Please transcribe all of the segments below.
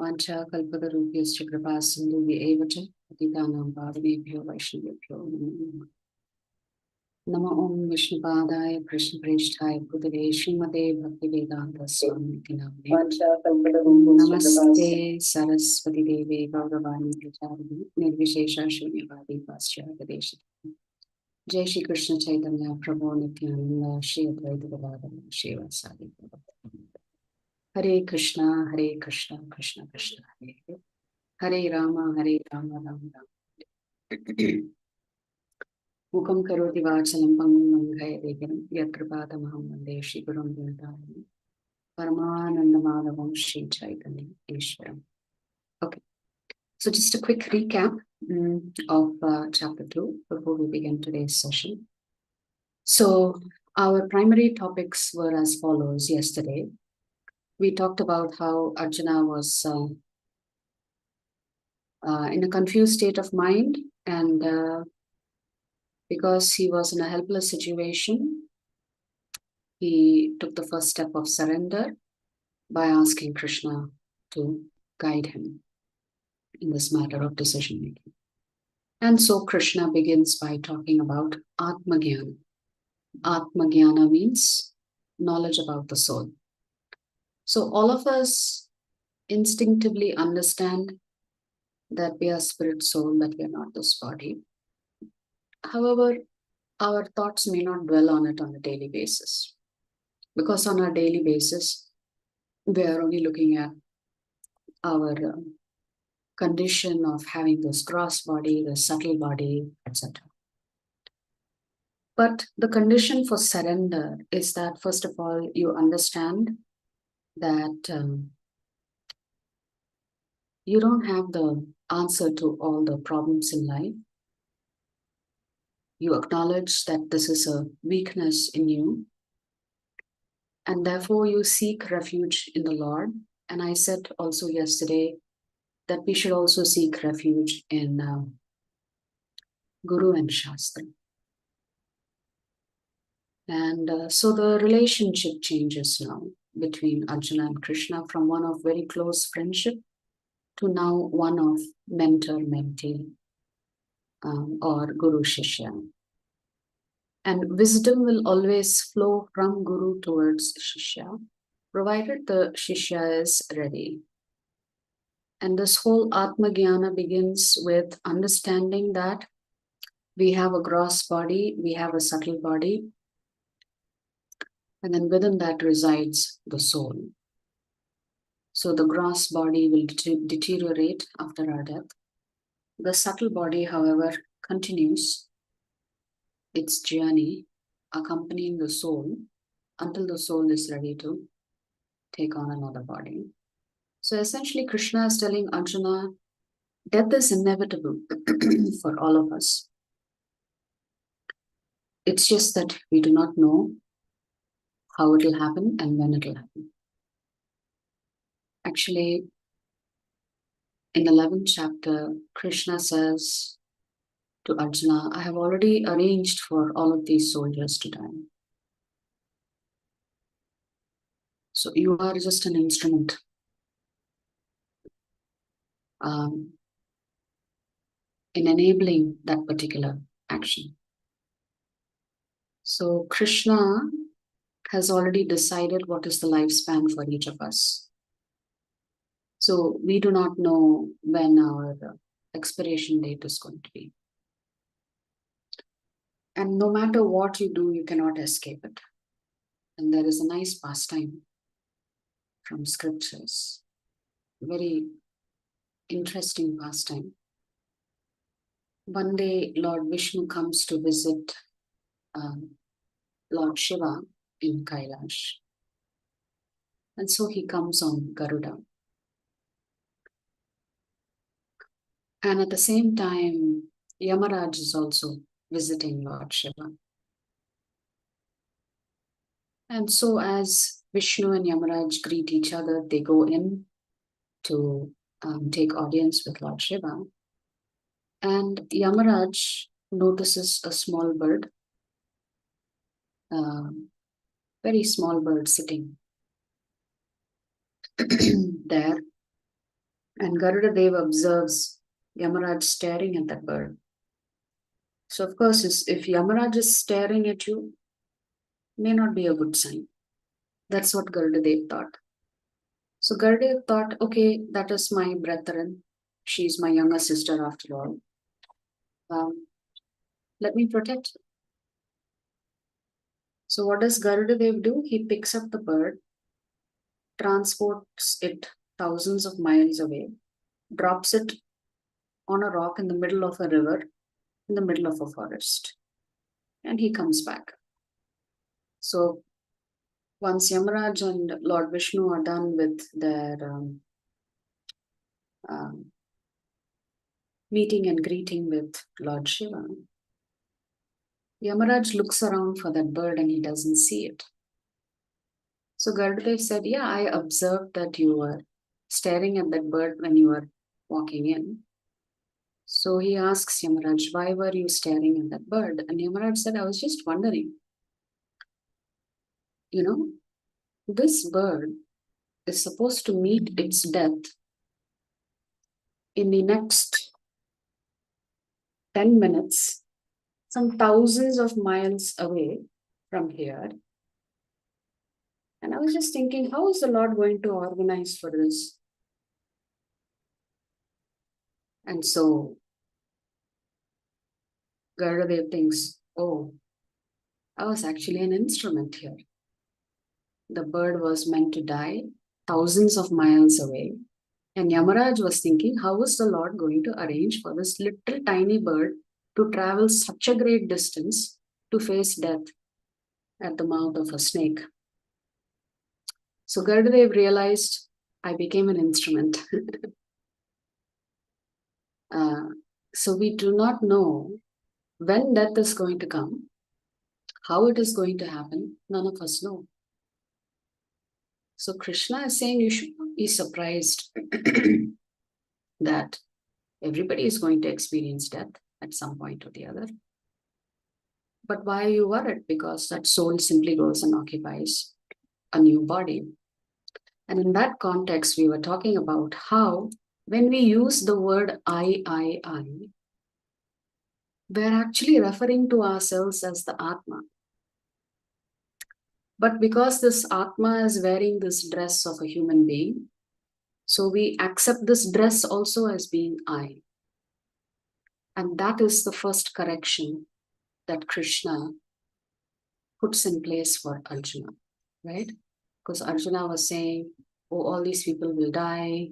Vancha kalpatarubhyascha kripasindhubhya evacha patitanam pavanebhyo vaishnavebhyo namo namah. Namo Om Vishnupadaya Krishna Preshthaya Bhutale Srimate Bhaktivedanta Swamiti Namane. Namaste Saraswati Devi Gauravani Pracharini Nirvishesha Shunyavadi Paschyadesha. Jai Shri Krishna Chaitanya Prabhu Nityananda Shri Advaita Gadadhara Shivasadi. Hare Krishna Krishna Krishna Hare Hare Rama Rama Rama. Mukam karoti vachalam pangam manghaya devanam yatrapātamaham vande Shri Gurum Dinataram Paramanandamadavam Shri Chaitanya Ishwaram. Okay, so just a quick recap of chapter 2 before we begin today's session. So our primary topics were as follows yesterday. We talked about how Arjuna was in a confused state of mind, and because he was in a helpless situation, he took the first step of surrender by asking Krishna to guide him in this matter of decision making. And so Krishna begins by talking about Atma Jnana. Atma Jnana means knowledge about the soul. So all of us instinctively understand that we are spirit soul, that we are not this body. However, our thoughts may not dwell on it on a daily basis, because on a daily basis, we are only looking at our condition of having this gross body, the subtle body, etc. But the condition for surrender is that, first of all, you understand that you don't have the answer to all the problems in life. You acknowledge that this is a weakness in you, and therefore you seek refuge in the Lord. And I said also yesterday that we should also seek refuge in Guru and Shastra. And so the relationship changes now between Arjuna and Krishna from one of very close friendship to now one of mentor-mentee or Guru-Shishya. And wisdom will always flow from Guru towards Shishya, provided the Shishya is ready. And this whole Atma Jnana begins with understanding that we have a gross body, we have a subtle body, and then within that resides the soul. So the gross body will deteriorate after our death. The subtle body, however, continues its journey, accompanying the soul until the soul is ready to take on another body. So essentially, Krishna is telling Arjuna, death is inevitable for all of us. It's just that we do not know how it will happen and when it will happen. Actually, in the 11th chapter, Krishna says to Arjuna, I have already arranged for all of these soldiers to die. So you are just an instrument. In enabling that particular action. So Krishna has already decided what is the lifespan for each of us. So we do not know when our expiration date is going to be. And no matter what you do, you cannot escape it. And there is a nice pastime from scriptures, very interesting pastime. One day, Lord Vishnu comes to visit Lord Shiva in Kailash. And so he comes on Garuda. And at the same time, Yamaraj is also visiting Lord Shiva. And so as Vishnu and Yamaraj greet each other, they go in to take audience with Lord Shiva. And Yamaraj notices a small bird, very small bird sitting there. And Garuda Deva observes Yamaraj staring at that bird. So of course, if Yamaraj is staring at you, may not be a good sign. That's what Garuda Deva thought. So Garuda Deva thought, okay, that is my brethren. She's my younger sister after all. Let me protect her. So what does Garuda Deva do? He picks up the bird, transports it thousands of miles away, drops it on a rock in the middle of a river, in the middle of a forest, and he comes back. So once Yamaraj and Lord Vishnu are done with their meeting and greeting with Lord Shiva, Yamaraj looks around for that bird and he doesn't see it. So Garudev said, yeah, I observed that you were staring at that bird when you were walking in. So he asks Yamaraj, why were you staring at that bird? And Yamaraj said, I was just wondering, this bird is supposed to meet its death in the next 10 minutes, some thousands of miles away from here. And I was just thinking, how is the Lord going to organize for this? And so Garudadev thinks, oh, I was actually an instrument here. The bird was meant to die thousands of miles away. And Yamaraj was thinking, how is the Lord going to arrange for this little tiny bird to travel such a great distance to face death at the mouth of a snake? So Garudadev realized, I became an instrument. So we do not know when death is going to come, how it is going to happen. None of us know. So Krishna is saying you should not be surprised that everybody is going to experience death at some point or the other. But why are you worried? Because that soul simply goes and occupies a new body. And in that context, we were talking about how when we use the word I, we're actually referring to ourselves as the Atma. But because this Atma is wearing this dress of a human being, so we accept this dress also as being I. And that is the first correction that Krishna puts in place for Arjuna, right? Because Arjuna was saying, oh, all these people will die.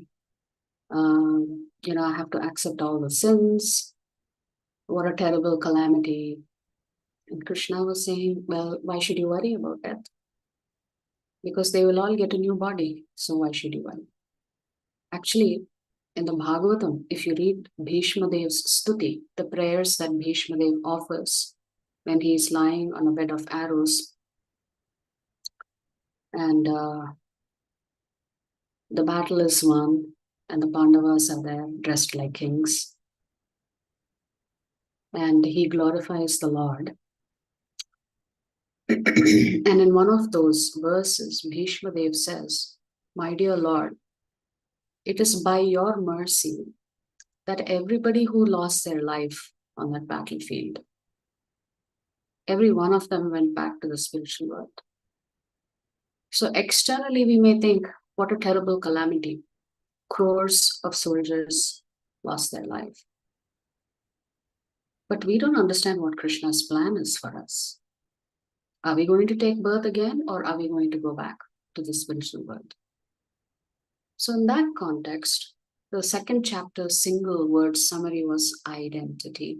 I have to accept all the sins. What a terrible calamity. And Krishna was saying, well, why should you worry about that? Because they will all get a new body. So why should you worry? Actually, in the Bhagavatam, if you read Bhishma Dev's Stuti, the prayers that Bhishma Dev offers when he is lying on a bed of arrows, and the battle is won, and the Pandavas are there dressed like kings, and he glorifies the Lord. And in one of those verses, Bhishma Dev says, my dear Lord, it is by your mercy that everybody who lost their life on that battlefield, every one of them went back to the spiritual world. So externally, we may think, what a terrible calamity. Crores of soldiers lost their life. But we don't understand what Krishna's plan is for us. Are we going to take birth again, or are we going to go back to the spiritual world? So in that context, the second chapter's single word summary was identity.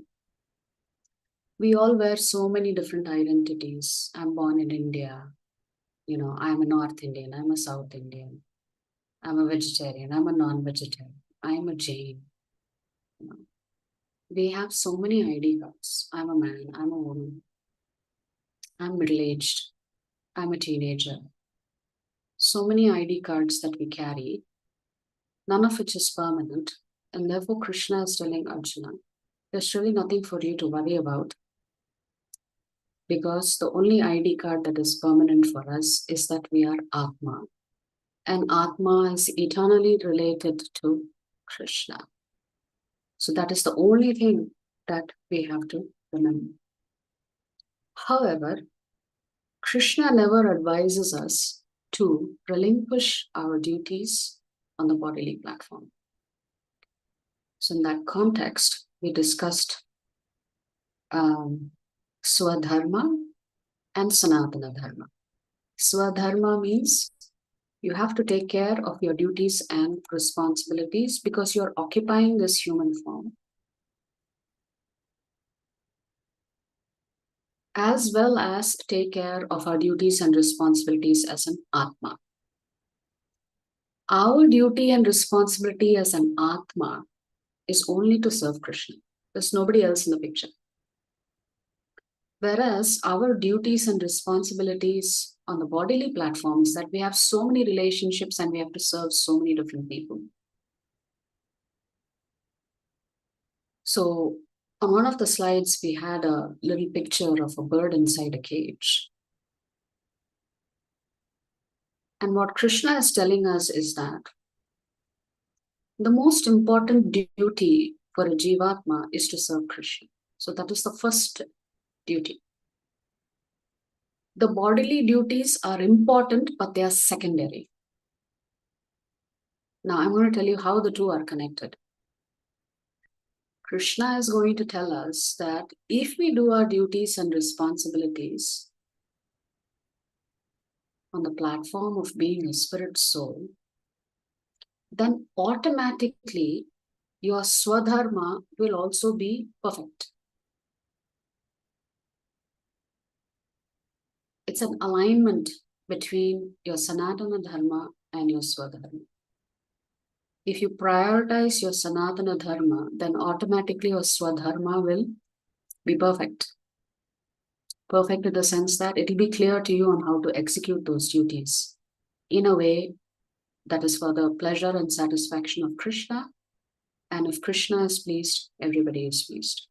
We all wear so many different identities. I'm born in India. I'm a North Indian. I'm a South Indian. I'm a vegetarian. I'm a non-vegetarian. I'm a Jain. We have so many ID cards. I'm a man. I'm a woman. I'm middle-aged. I'm a teenager. So many ID cards that we carry, none of which is permanent. And therefore, Krishna is telling Arjuna, there's really nothing for you to worry about, because the only ID card that is permanent for us is that we are Atma. And Atma is eternally related to Krishna. So that is the only thing that we have to remember. However, Krishna never advises us to relinquish our duties on the bodily platform. So in that context, we discussed Swadharma and Sanatana Dharma. Swadharma means you have to take care of your duties and responsibilities because you're occupying this human form, as well as take care of our duties and responsibilities as an Atma. Our duty and responsibility as an Atma is only to serve Krishna. There's nobody else in the picture. Whereas our duties and responsibilities on the bodily platform is that we have so many relationships and we have to serve so many different people. So on one of the slides, we had a little picture of a bird inside a cage. And what Krishna is telling us is that the most important duty for a Jivatma is to serve Krishna. So that is the first duty. The bodily duties are important, but they are secondary. Now I'm going to tell you how the two are connected. Krishna is going to tell us that if we do our duties and responsibilities on the platform of being a spirit soul, then automatically your Swadharma will also be perfect. It's an alignment between your Sanatana Dharma and your Swadharma. If you prioritize your Sanatana Dharma, then automatically your Swadharma will be perfect. Perfect in the sense that it will be clear to you on how to execute those duties in a way that is for the pleasure and satisfaction of Krishna. And if Krishna is pleased, everybody is pleased.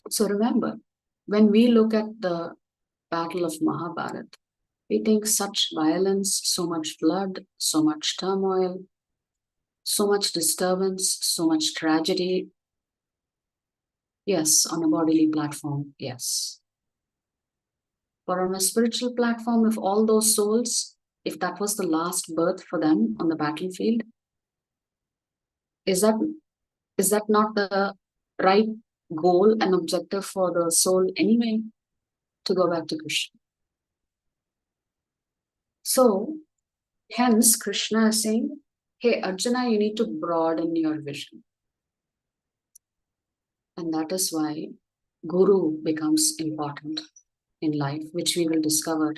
So remember, when we look at the Battle of Mahabharata, we think such violence, so much blood, so much turmoil, so much disturbance, so much tragedy. Yes, on a bodily platform, yes. But on a spiritual platform, if all those souls, if that was the last birth for them on the battlefield, is that not the right goal and objective for the soul anyway? To go back to Krishna. So, hence Krishna is saying, hey Arjuna, you need to broaden your vision. And that is why Guru becomes important in life, which we will discover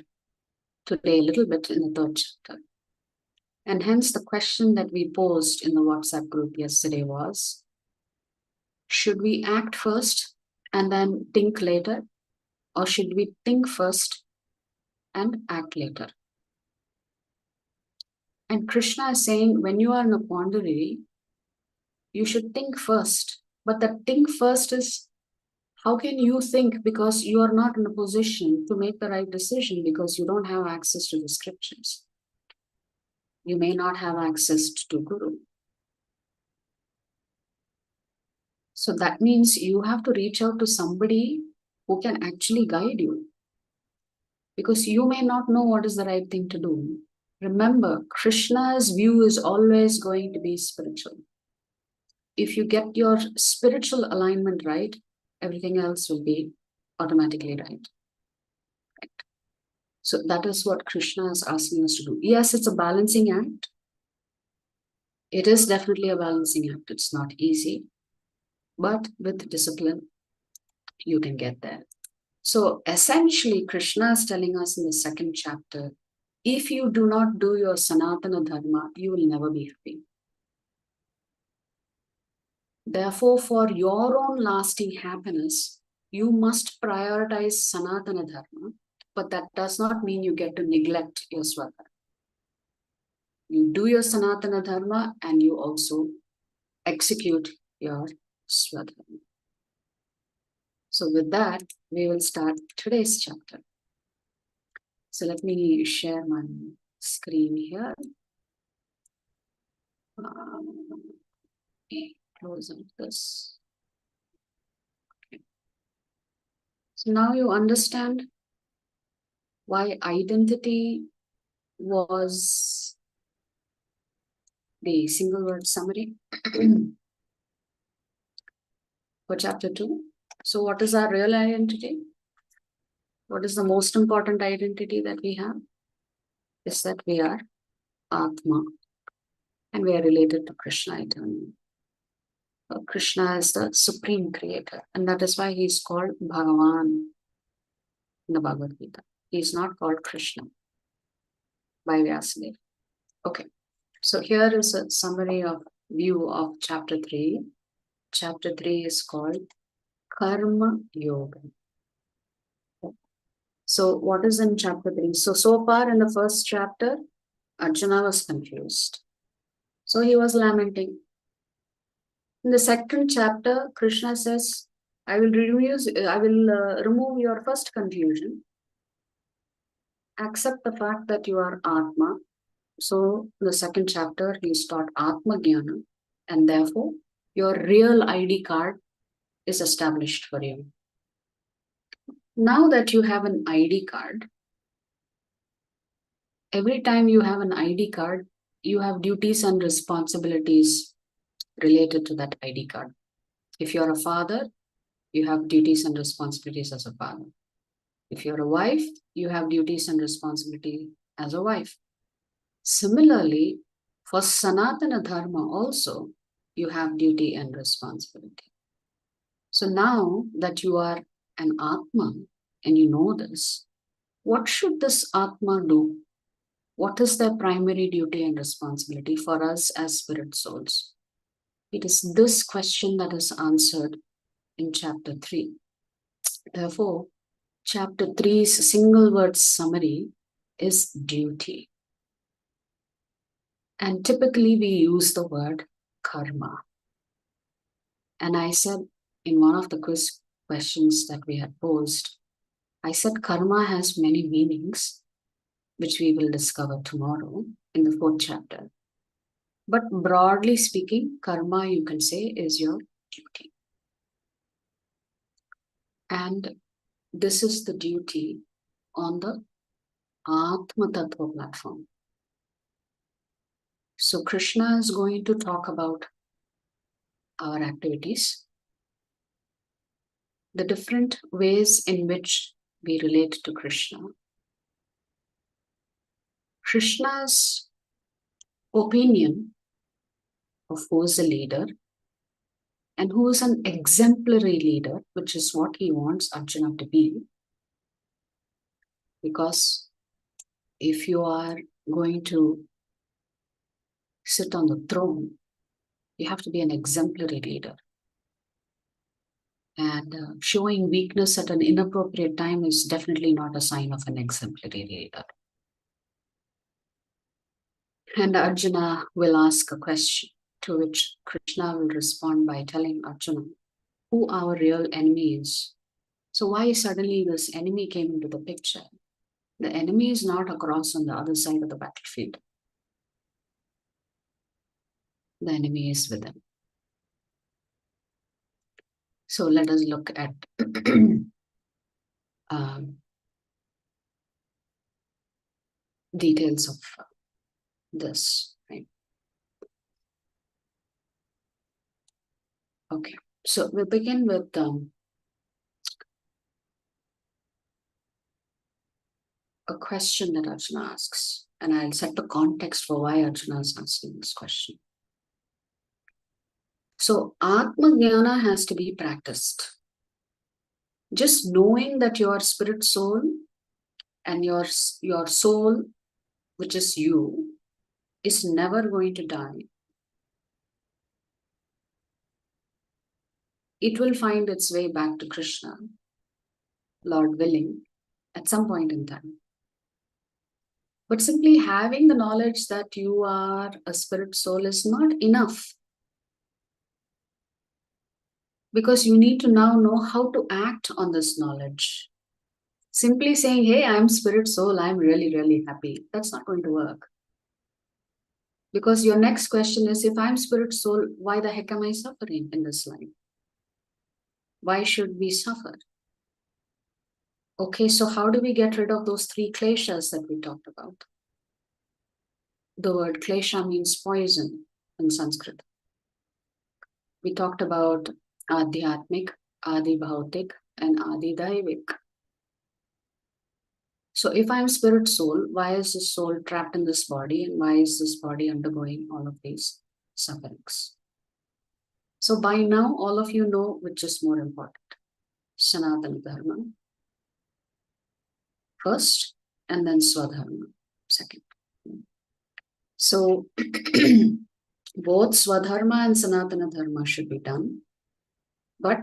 today a little bit in the third chapter. And hence the question that we posed in the WhatsApp group yesterday was, should we act first and then think later? Or should we think first and act later? And Krishna is saying, when you are in a quandary, you should think first. But that think first is, how can you think? Because you are not in a position to make the right decision because you don't have access to the scriptures. You may not have access to Guru. So that means you have to reach out to somebody who can actually guide you. Because you may not know what is the right thing to do. Remember, Krishna's view is always going to be spiritual. If you get your spiritual alignment right, everything else will be automatically right. So that is what Krishna is asking us to do. Yes, it's a balancing act. It is definitely a balancing act. It's not easy, but with discipline, you can get there. So essentially, Krishna is telling us in the second chapter, if you do not do your Sanatana Dharma, you will never be happy. Therefore, for your own lasting happiness, you must prioritize Sanatana Dharma, but that does not mean you get to neglect your Swadharma. You do your Sanatana Dharma and you also execute your Swadharma. So with that, we will start today's chapter. So let me share my screen here. Okay, close on this. Okay. So now you understand why identity was the single word summary for chapter 2. So what is our real identity? What is the most important identity that we have? Is that we are Atma and we are related to Krishna eternally. Krishna is the supreme creator, and that is why he is called Bhagavan in the Bhagavad Gita. He is not called Krishna by Vyasadeva. Okay, so here is a summary of view of chapter 3. Chapter 3 is called Karma Yoga. So what is in chapter 3? So far in the first chapter, Arjuna was confused. So he was lamenting. In the second chapter, Krishna says, I will remove your first confusion. Accept the fact that you are Atma. So the second chapter, he is taught Atma Jnana, and therefore your real ID card is established for you. Now that you have an ID card, every time you have an ID card, you have duties and responsibilities related to that ID card. If you're a father, you have duties and responsibilities as a father. If you're a wife, you have duties and responsibility as a wife. Similarly, for Sanatana Dharma also, you have duty and responsibility. So now that you are an Atma and you know this, what should this Atma do? What is their primary duty and responsibility for us as spirit souls? It is this question that is answered in chapter 3. Therefore, chapter 3's single word summary is duty. And typically we use the word karma. And I said in one of the quiz questions that we had posed, I said karma has many meanings, which we will discover tomorrow in the 4th chapter. But broadly speaking, karma, you can say, is your duty. And this is the duty on the Atma Tattva platform. So Krishna is going to talk about our activities, the different ways in which we relate to Krishna. Krishna's opinion of who is a leader and who is an exemplary leader, which is what he wants Arjuna to be. Because if you are going to sit on the throne, you have to be an exemplary leader. And showing weakness at an inappropriate time is definitely not a sign of an exemplary leader. And Arjuna will ask a question, to which Krishna will respond by telling Arjuna who our real enemy is. So why suddenly this enemy came into the picture? The enemy is not across on the other side of the battlefield. The enemy is within. So let us look at details of this. Right? Okay, so we begin with a question that Arjuna asks, and I'll set the context for why Arjuna is asking this question. So Atma Jnana has to be practiced. Just knowing that your spirit soul and your soul, which is you, is never going to die. It will find its way back to Krishna, Lord willing, at some point in time. But simply having the knowledge that you are a spirit soul is not enough. Because you need to now know how to act on this knowledge. Simply saying, hey, I'm spirit soul, I'm really, really happy. That's not going to work. Because your next question is, if I'm spirit soul, why the heck am I suffering in this life? Why should we suffer? Okay, so how do we get rid of those three kleshas that we talked about? The word klesha means poison in Sanskrit. We talked about Adhyatmik, Adi Bhautik, and Adi Daivik. So if I'm spirit soul, why is this soul trapped in this body, and why is this body undergoing all of these sufferings? So by now, all of you know which is more important. Sanatana Dharma first, and then Swadharma second. So both Swadharma and Sanatana Dharma should be done. But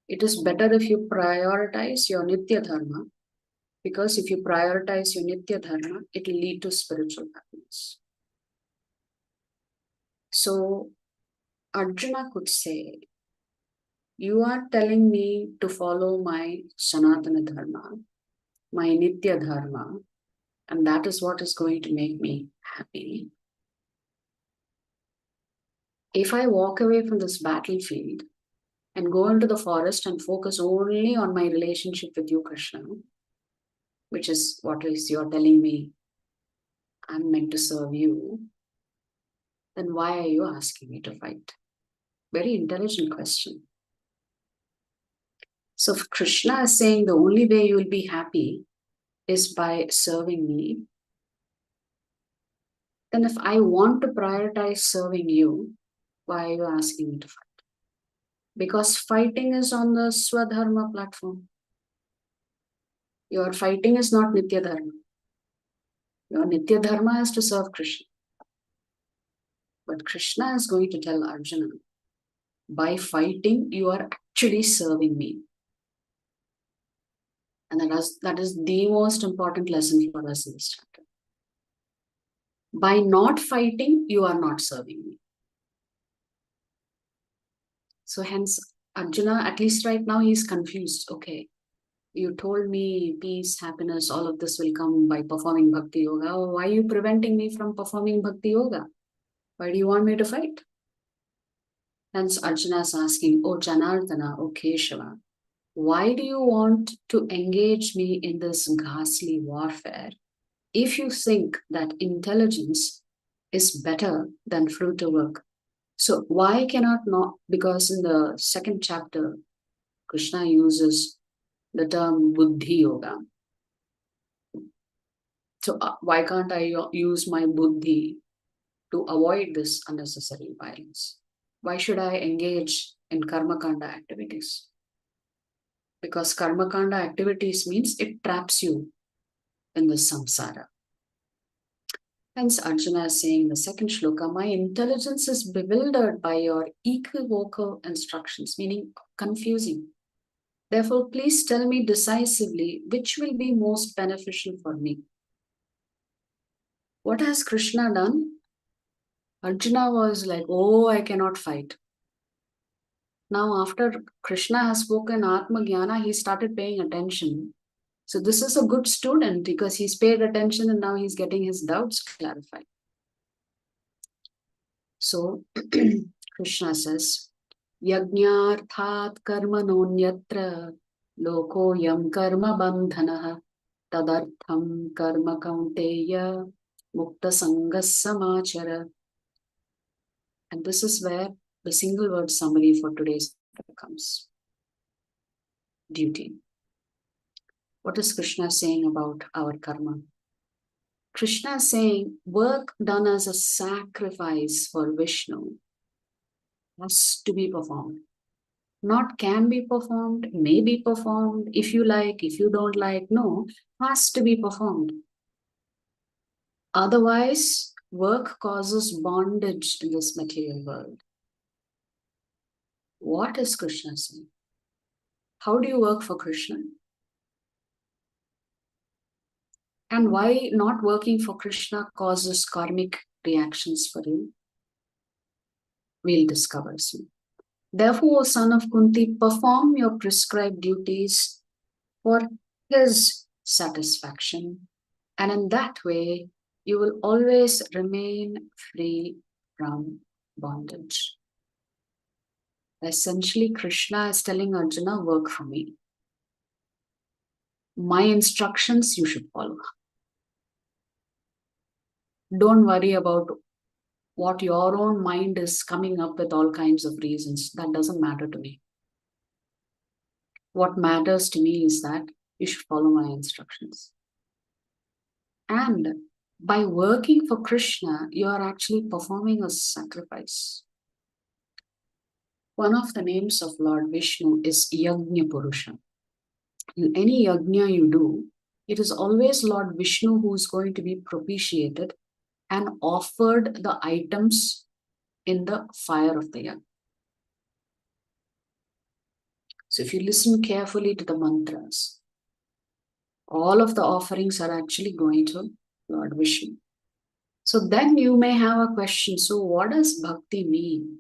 it is better if you prioritize your Nitya Dharma, because if you prioritize your Nitya Dharma, it will lead to spiritual happiness. So Arjuna could say, you are telling me to follow my Sanatana Dharma, my Nitya Dharma, and that is what is going to make me happy. If I walk away from this battlefield and go into the forest and focus only on my relationship with you, Krishna, which is what is you're telling me I'm meant to serve you, then why are you asking me to fight? Very intelligent question. So if Krishna is saying the only way you will be happy is by serving me, then if I want to prioritize serving you, why are you asking me to fight? Because fighting is on the Swadharma platform. Your fighting is not Nitya Dharma. Your Nitya Dharma is to serve Krishna. But Krishna is going to tell Arjuna, by fighting, you are actually serving me. And that is the most important lesson for us in this chapter. By not fighting, you are not serving me. So hence, Arjuna, at least right now, he's confused. Okay, you told me peace, happiness, all of this will come by performing Bhakti Yoga. Oh, why are you preventing me from performing Bhakti Yoga? Why do you want me to fight? Hence, Arjuna is asking, oh Janardana, oh Keshava, why do you want to engage me in this ghastly warfare if you think that intelligence is better than fruitive work? So why cannot not? Because in the second chapter, Krishna uses the term Buddhi Yoga. So why can't I use my Buddhi to avoid this unnecessary violence? Why should I engage in Karma Kanda activities? Because Karma Kanda activities means it traps you in the samsara. Hence, Arjuna is saying in the second shloka, my intelligence is bewildered by your equivocal instructions, meaning confusing. Therefore, please tell me decisively which will be most beneficial for me. What has Krishna done? Arjuna was like, oh, I cannot fight. Now, after Krishna has spoken Atma Jnana, he started paying attention. So this is a good student because he's paid attention and now he's getting his doubts clarified. So Krishna says, Yajnarthat karma nonyatra loko yam karma bandhanaha tadartham karma kaunteya mukta sangas samachara. And this is where the single word summary for today's comes. Duty. What is Krishna saying about our karma? Krishna is saying work done as a sacrifice for Vishnu has to be performed. Not can be performed, may be performed, if you like, if you don't like, no, has to be performed. Otherwise, work causes bondage in this material world. What is Krishna saying? How do you work for Krishna? And why not working for Krishna causes karmic reactions for you? We'll discover soon. Therefore, son of Kunti, perform your prescribed duties for his satisfaction, and in that way, you will always remain free from bondage. Essentially, Krishna is telling Arjuna, work for me. My instructions you should follow. Don't worry about what your own mind is coming up with all kinds of reasons. That doesn't matter to me. What matters to me is that you should follow my instructions. And by working for Krishna, you are actually performing a sacrifice. One of the names of Lord Vishnu is Yajna Purusha. In any yajna you do, it is always Lord Vishnu who is going to be propitiated and offered the items in the fire of the yajna. So if you listen carefully to the mantras, all of the offerings are actually going to Lord Vishnu. So then you may have a question, so what does bhakti mean?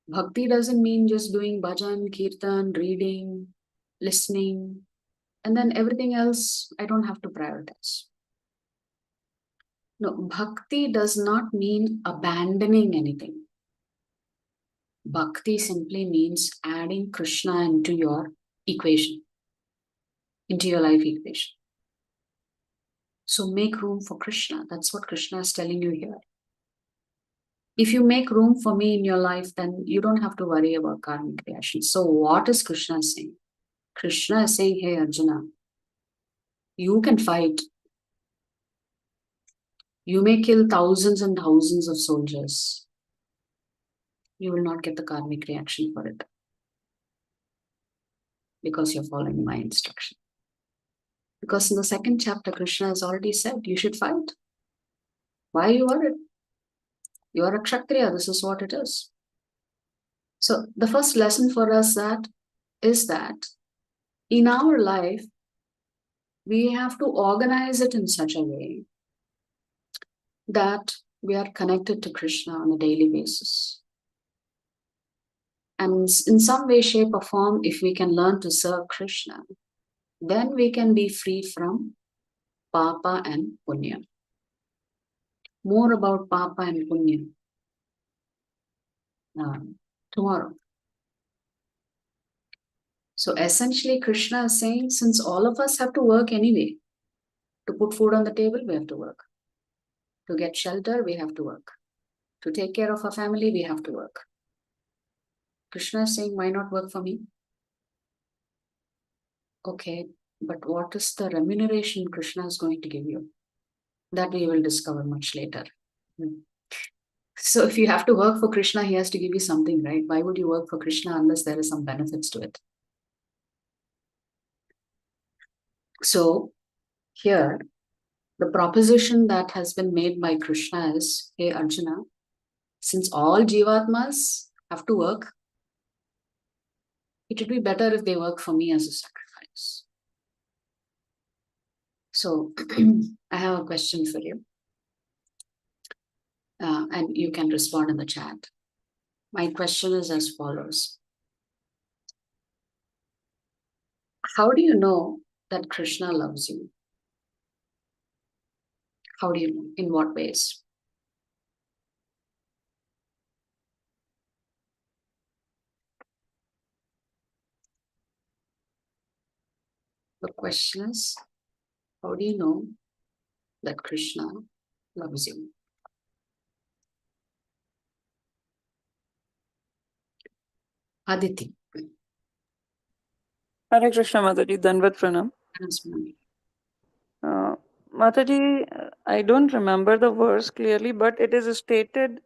Bhakti doesn't mean just doing bhajan, kirtan, reading, listening, and then everything else I don't have to prioritize. No, bhakti does not mean abandoning anything. Bhakti simply means adding Krishna into your equation, into your life equation. So make room for Krishna. That's what Krishna is telling you here. If you make room for me in your life, then you don't have to worry about karmic reaction. So what is Krishna saying? Krishna is saying, hey Arjuna, you can fight. You may kill thousands and thousands of soldiers. You will not get the karmic reaction for it, because you're following my instruction. Because in the second chapter, Krishna has already said, you should fight. Why are you worried? You are a Kshatriya, this is what it is. So the first lesson for us is that in our life, we have to organize it in such a way that we are connected to Krishna on a daily basis. And in some way, shape or form, if we can learn to serve Krishna, then we can be free from Papa and Punya. More about Papa and Punya tomorrow. So essentially, Krishna is saying, since all of us have to work anyway, to put food on the table, we have to work. To get shelter, we have to work. To take care of our family, we have to work. Krishna is saying, why not work for me? Okay, but what is the remuneration Krishna is going to give you? That we will discover much later. So if you have to work for Krishna, he has to give you something, right? Why would you work for Krishna unless there is some benefits to it? So here, the proposition that has been made by Krishna is, hey Arjuna, since all Jivatmas have to work, it would be better if they work for me as a sacrifice. So I have a question for you. And you can respond in the chat. My question is as follows. How do you know that Krishna loves you? How do you know? In what ways? The question is, how do you know that Krishna loves you? Aditi. Hare Krishna, Mataji. Danvat Pranam. Mataji, I don't remember the verse clearly, but it is stated,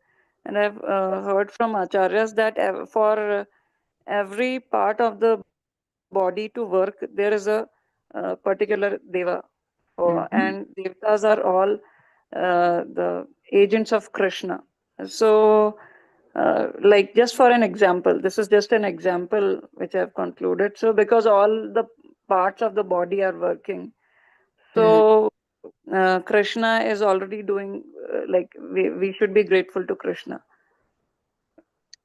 and I've heard from Acharyas that for every part of the body to work, there is a particular deva, and devtas are all the agents of Krishna. So, like just for an example, this is just an example which I've concluded. So, because all the parts of the body are working, so Krishna is already doing, like we should be grateful to Krishna.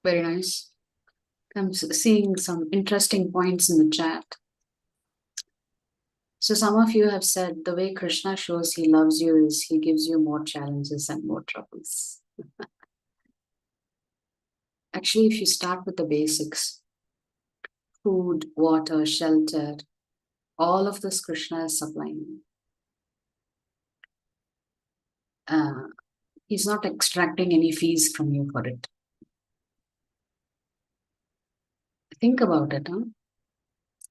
Very nice. I'm seeing some interesting points in the chat. So some of you have said the way Krishna shows he loves you is he gives you more challenges and more troubles. Actually, if you start with the basics, food, water, shelter, all of this Krishna is supplying. He's not extracting any fees from you for it. Think about it. Huh?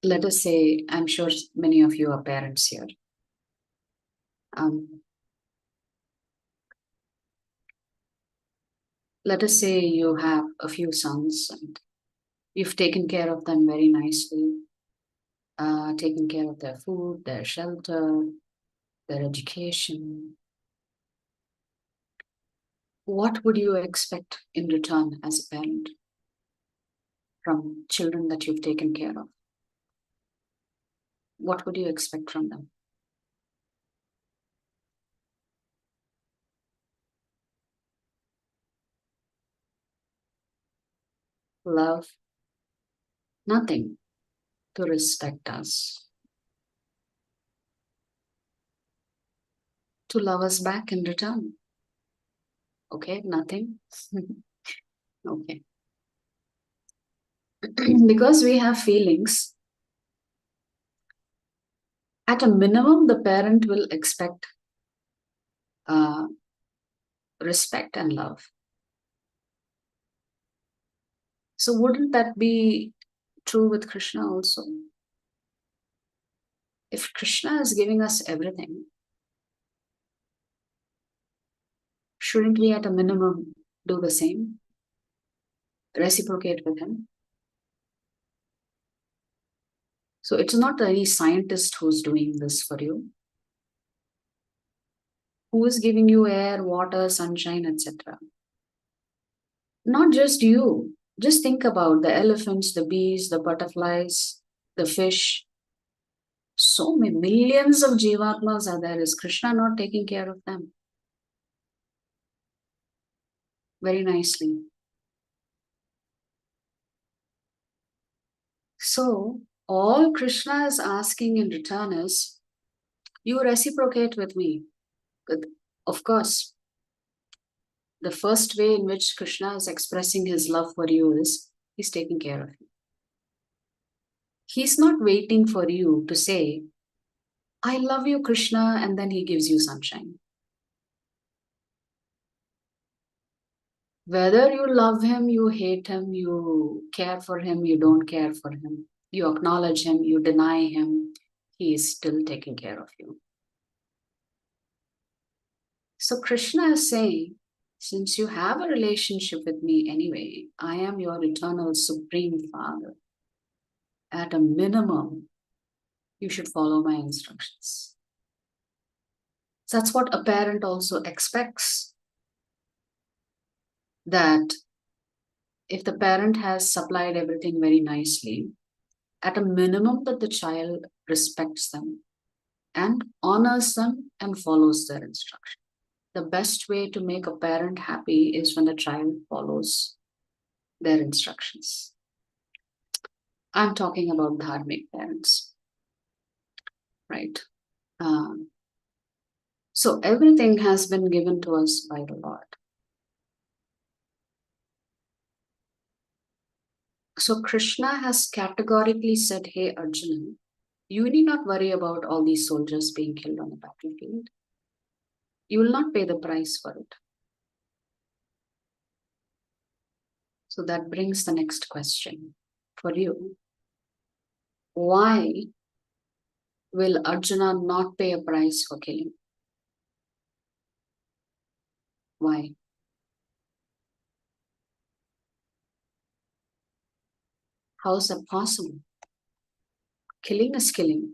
Let us say, I'm sure many of you are parents here. Let us say you have a few sons and you've taken care of them very nicely, taken care of their food, their shelter, their education. What would you expect in return as a parent from children that you've taken care of? What would you expect from them? Love? Nothing. To respect us. To love us back in return. Okay, nothing. Okay. Because we have feelings, at a minimum, the parent will expect respect and love. So wouldn't that be true with Krishna also? If Krishna is giving us everything, shouldn't we at a minimum do the same? Reciprocate with him? So it's not any scientist who's doing this for you. Who is giving you air, water, sunshine, etc.? Not just you. Just think about the elephants, the bees, the butterflies, the fish. So many millions of jivatmas are there. Is Krishna not taking care of them? Very nicely. So all Krishna is asking in return is, you reciprocate with me. But of course, the first way in which Krishna is expressing his love for you is he's taking care of you. He's not waiting for you to say, I love you, Krishna, and then he gives you sunshine. Whether you love him, you hate him, you care for him, you don't care for him, you acknowledge him, you deny him, he is still taking care of you. So Krishna is saying, since you have a relationship with me anyway, I am your eternal supreme father. At a minimum, you should follow my instructions. So that's what a parent also expects. That if the parent has supplied everything very nicely, at a minimum that the child respects them and honors them and follows their instruction. The best way to make a parent happy is when the child follows their instructions. I'm talking about dharmic parents, right? So everything has been given to us by the Lord. So Krishna has categorically said, hey Arjuna, you need not worry about all these soldiers being killed on the battlefield. You will not pay the price for it. So that brings the next question for you. Why will Arjuna not pay a price for killing? Why? How is that possible? Killing is killing.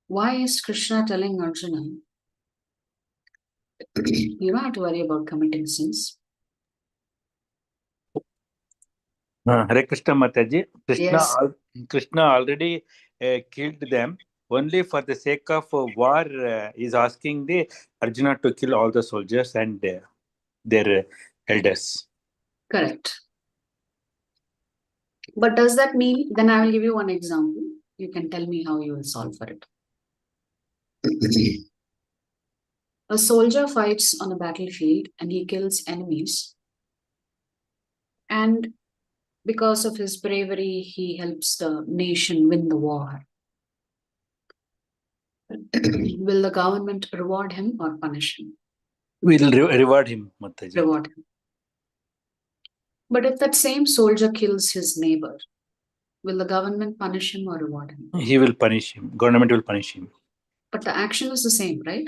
Why is Krishna telling Arjuna, you don't have to worry about committing sins? Hare Krishna Mataji. Yes. Krishna already killed them. Only for the sake of war, is asking the Arjuna to kill all the soldiers and their elders. Correct. But does that mean, then I will give you one example. You can tell me how you will solve for it. A soldier fights on a battlefield and he kills enemies. And because of his bravery, he helps the nation win the war. Will the government reward him or punish him? We'll reward him, Mataji. Reward him. But if that same soldier kills his neighbor, will the government punish him or reward him? He will punish him. Government will punish him. But the action is the same, right?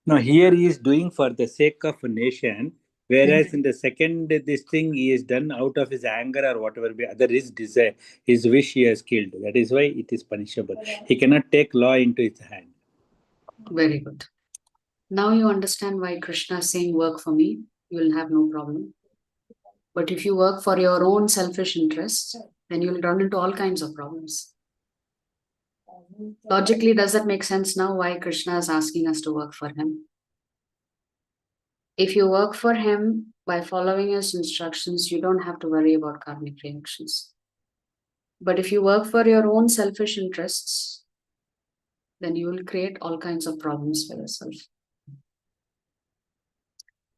No, here he is doing for the sake of a nation, whereas in the second, this thing he is done out of his anger or whatever be other his desire, his wish he has killed. That is why it is punishable. He cannot take law into his hand. Very good. Now you understand why Krishna is saying work for me, you will have no problem. But if you work for your own selfish interests, then you will run into all kinds of problems. Logically, does that make sense now why Krishna is asking us to work for him? If you work for him by following his instructions, you don't have to worry about karmic reactions. But if you work for your own selfish interests, then you will create all kinds of problems for yourself.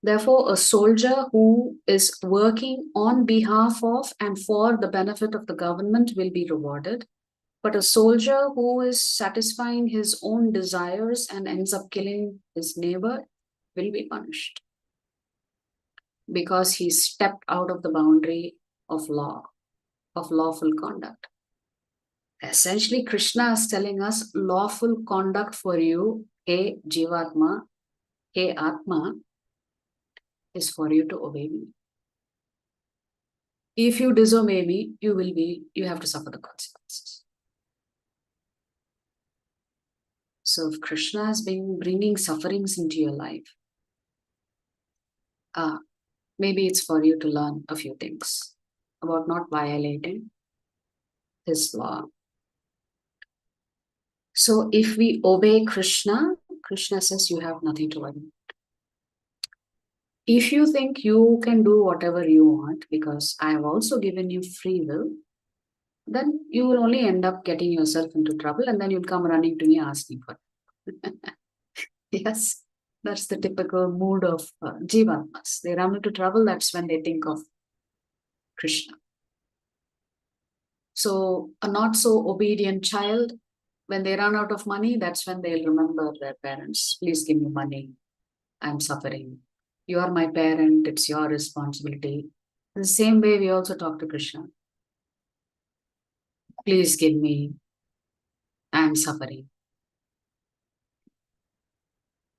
Therefore, a soldier who is working on behalf of and for the benefit of the government will be rewarded. But a soldier who is satisfying his own desires and ends up killing his neighbor will be punished because he stepped out of the boundary of law, of lawful conduct. Essentially, Krishna is telling us lawful conduct for you, hey Jivatma, hey Atma, is for you to obey me. If you disobey me, you have to suffer the consequences. So if Krishna has been bringing sufferings into your life, maybe it's for you to learn a few things about not violating his law. So if we obey Krishna, Krishna says you have nothing to worry. If you think you can do whatever you want because I have also given you free will, then you will only end up getting yourself into trouble and then you'll come running to me asking for it. Yes, that's the typical mood of Jivatmas. They run into trouble, that's when they think of Krishna. So a not so obedient child, when they run out of money, that's when they'll remember their parents. Please give me money. I'm suffering. You are my parent. It's your responsibility. In the same way, we also talk to Krishna. Please give me. I'm suffering.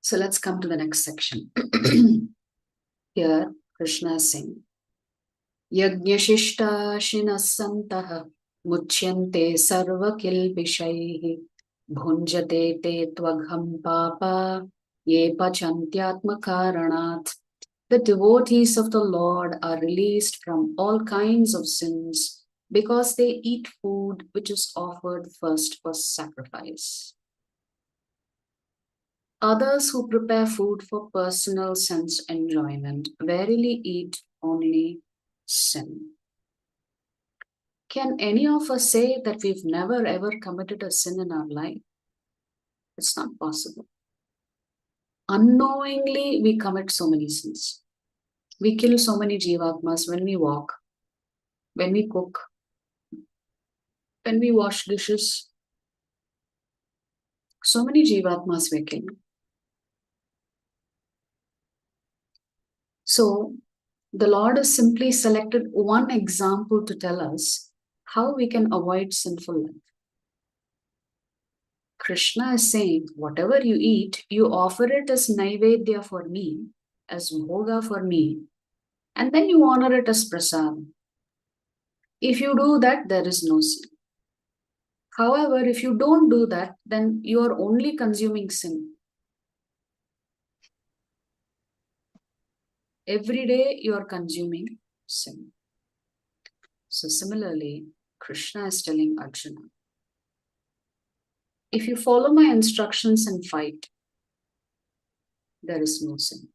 So let's come to the next section. Here, Krishna is saying, Yajnashishta shinasantaha muchyante sarva kilbishaihi bhunjate te tvagham papa ye pachantyatma karanat. The devotees of the Lord are released from all kinds of sins because they eat food which is offered first for sacrifice. Others who prepare food for personal sense enjoyment verily eat only sin. Can any of us say that we've never ever committed a sin in our life? It's not possible. Unknowingly, we commit so many sins. We kill so many jivatmas when we walk, when we cook, when we wash dishes. So many jivatmas we kill. So the Lord has simply selected one example to tell us how we can avoid sinful life. Krishna is saying, whatever you eat, you offer it as naivedya for me, as bhoga for me, and then you honor it as prasad. If you do that, there is no sin. However, if you don't do that, then you are only consuming sin. Every day you are consuming sin. So similarly, Krishna is telling Arjuna, if you follow my instructions and fight, there is no sin.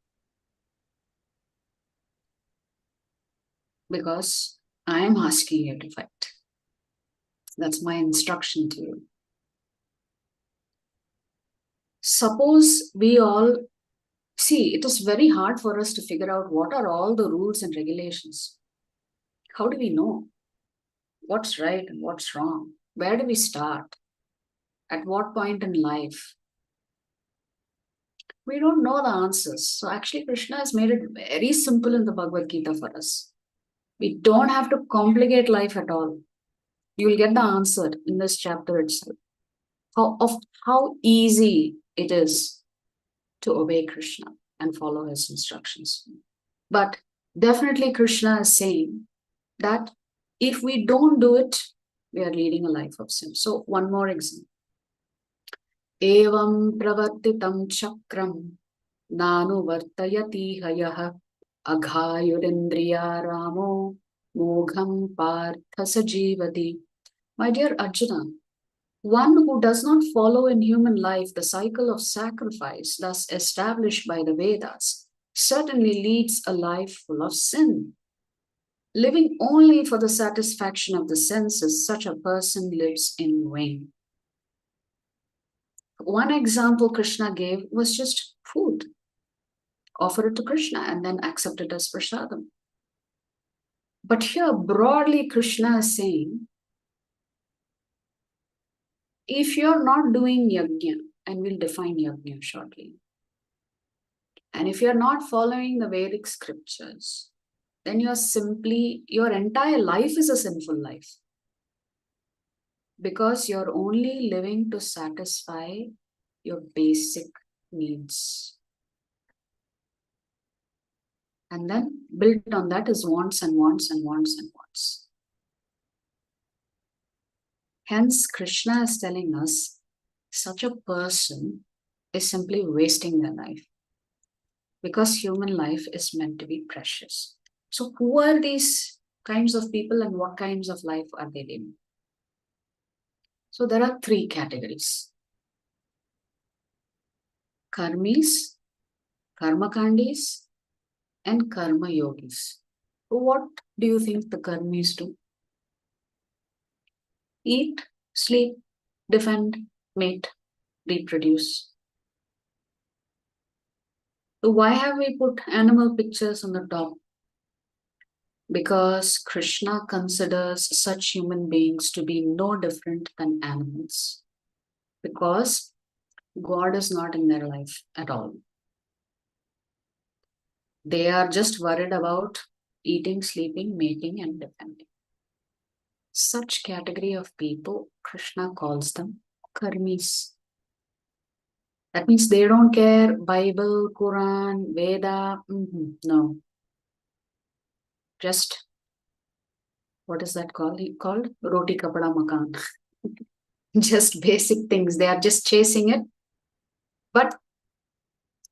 Because I am asking you to fight. That's my instruction to you. Suppose we all see, it is very hard for us to figure out what are all the rules and regulations. How do we know what's right and what's wrong? Where do we start? At what point in life? We don't know the answers. So actually, Krishna has made it very simple in the Bhagavad Gita for us. We don't have to complicate life at all. You will get the answer in this chapter itself. How easy it is to obey Krishna and follow his instructions. But definitely Krishna is saying that if we don't do it, we are leading a life of sin. So one more example. Evam pravartitam chakram nanu vartayati hayah aghayurindriya ramo mogham partha sajivati. My dear Arjuna, one who does not follow in human life the cycle of sacrifice thus established by the Vedas certainly leads a life full of sin. Living only for the satisfaction of the senses, such a person lives in vain. One example Krishna gave was just food. Offer it to Krishna and then accept it as prasadam. But here, broadly, Krishna is saying, if you're not doing yajna, and we'll define yajna shortly, and if you're not following the Vedic scriptures, then your entire life is a sinful life. Because you're only living to satisfy your basic needs. And then built on that is wants and wants and wants and wants. Hence, Krishna is telling us such a person is simply wasting their life. Because human life is meant to be precious. So who are these kinds of people and what kinds of life are they living? So there are three categories. Karmis, Karmakandis, and Karma Yogis. What do you think the Karmis do? Eat, sleep, defend, mate, reproduce. So why have we put animal pictures on the top? Because Krishna considers such human beings to be no different than animals. Because God is not in their life at all. They are just worried about eating, sleeping, mating, and defending. Such category of people, Krishna calls them karmis. That means they don't care Bible, Quran, Veda, no. Just, what is that called? Roti kapada makan. Just basic things. They are just chasing it, but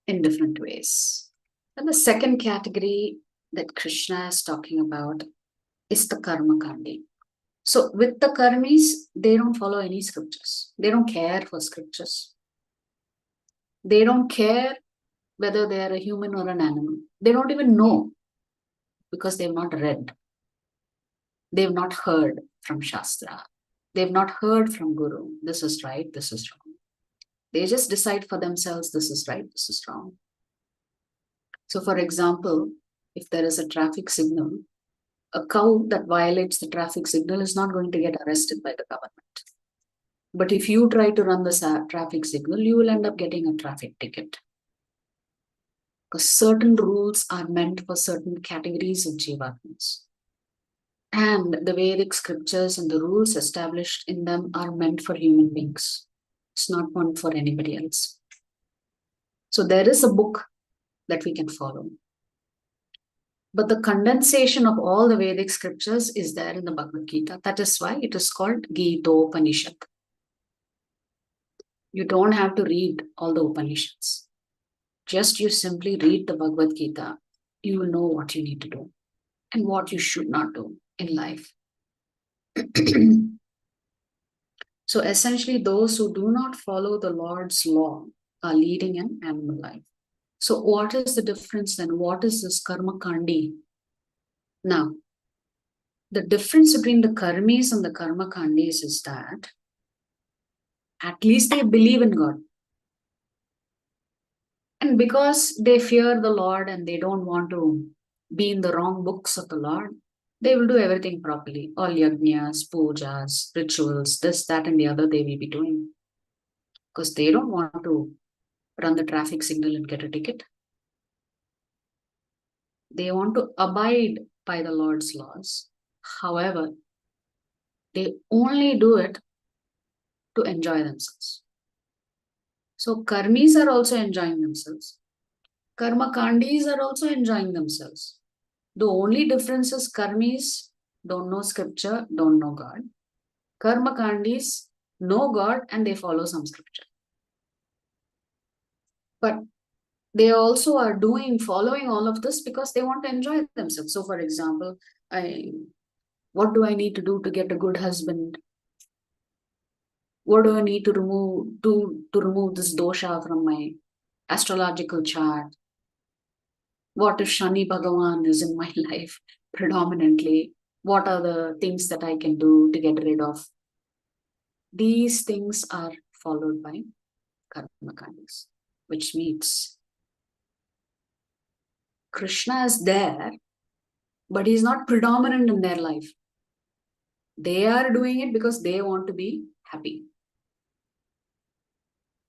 in different ways. And the second category that Krishna is talking about is the karma kandi. So with the karmis, they don't follow any scriptures. They don't care for scriptures. They don't care whether they are a human or an animal. They don't even know because they've not read. They've not heard from Shastra. They've not heard from Guru. This is right, this is wrong. They just decide for themselves, this is right, this is wrong. So for example, if there is a traffic signal, a cow that violates the traffic signal is not going to get arrested by the government. But if you try to run the traffic signal, you will end up getting a traffic ticket. Because certain rules are meant for certain categories of jivatmas. And the Vedic scriptures and the rules established in them are meant for human beings. It's not one for anybody else. So there is a book that we can follow. But the condensation of all the Vedic scriptures is there in the Bhagavad Gita. That is why it is called Gita-Upanishad. You don't have to read all the Upanishads. Just you simply read the Bhagavad Gita. You will know what you need to do and what you should not do in life. So essentially, those who do not follow the Lord's law are leading an animal life. So what is the difference then? What is this karma kandi? Now, The difference between the karmis and the karma kandis is that at least they believe in God. And because they fear the Lord and they don't want to be in the wrong books of the Lord, they will do everything properly. All yajnas, pujas, rituals, this, that, and the other they will be doing. Because they don't want to run the traffic signal and get a ticket. They want to abide by the Lord's laws. However, they only do it to enjoy themselves. So karmis are also enjoying themselves. Karma kandis are also enjoying themselves. The only difference is karmis don't know scripture, don't know God. Karma kandis know God and they follow some scripture. But they also are following all of this because they want to enjoy themselves. So for example, what do I need to do to get a good husband? What do I need to remove this dosha from my astrological chart? What if Shani Bhagavan is in my life predominantly? What are the things that I can do to get rid of? These things are followed by karma kandis, which means Krishna is there, but he's not predominant in their life. They are doing it because they want to be happy.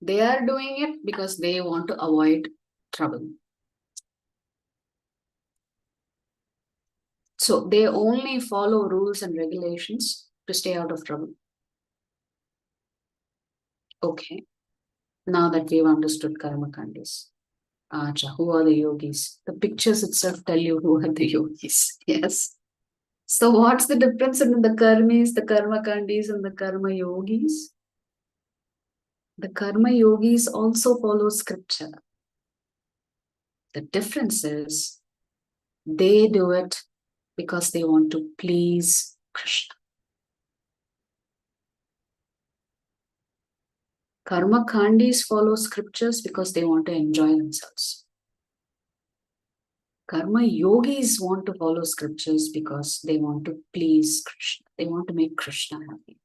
They are doing it because they want to avoid trouble. So they only follow rules and regulations to stay out of trouble. Okay, now that we've understood karma kandis, acha, who are the yogis? The pictures itself tell you who are the yogis. Yes. So what's the difference in the karmis, the karma kandis, and the karma yogis? The karma yogis also follow scripture. The difference is they do it because they want to please Krishna. Karma kandis follow scriptures because they want to enjoy themselves. Karma yogis want to follow scriptures because they want to please Krishna. They want to make Krishna happy.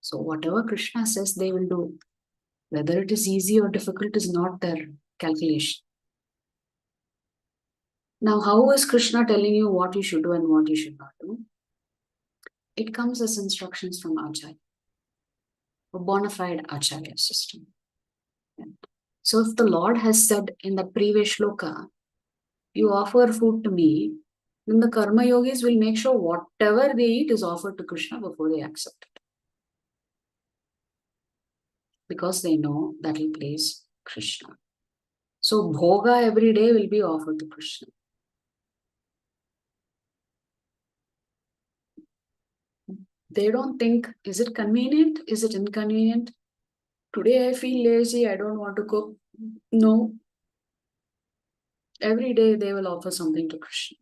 So whatever Krishna says, they will do. Whether it is easy or difficult is not their calculation. Now, how is Krishna telling you what you should do and what you should not do? It comes as instructions from Acharya, a bona fide Acharya system. So if the Lord has said in the previous shloka, you offer food to me, then the karma yogis will make sure whatever they eat is offered to Krishna before they accept it. Because they know that will please Krishna. So bhoga every day will be offered to Krishna. They don't think, is it convenient? Is it inconvenient? Today I feel lazy, I don't want to cook. No. Every day they will offer something to Krishna.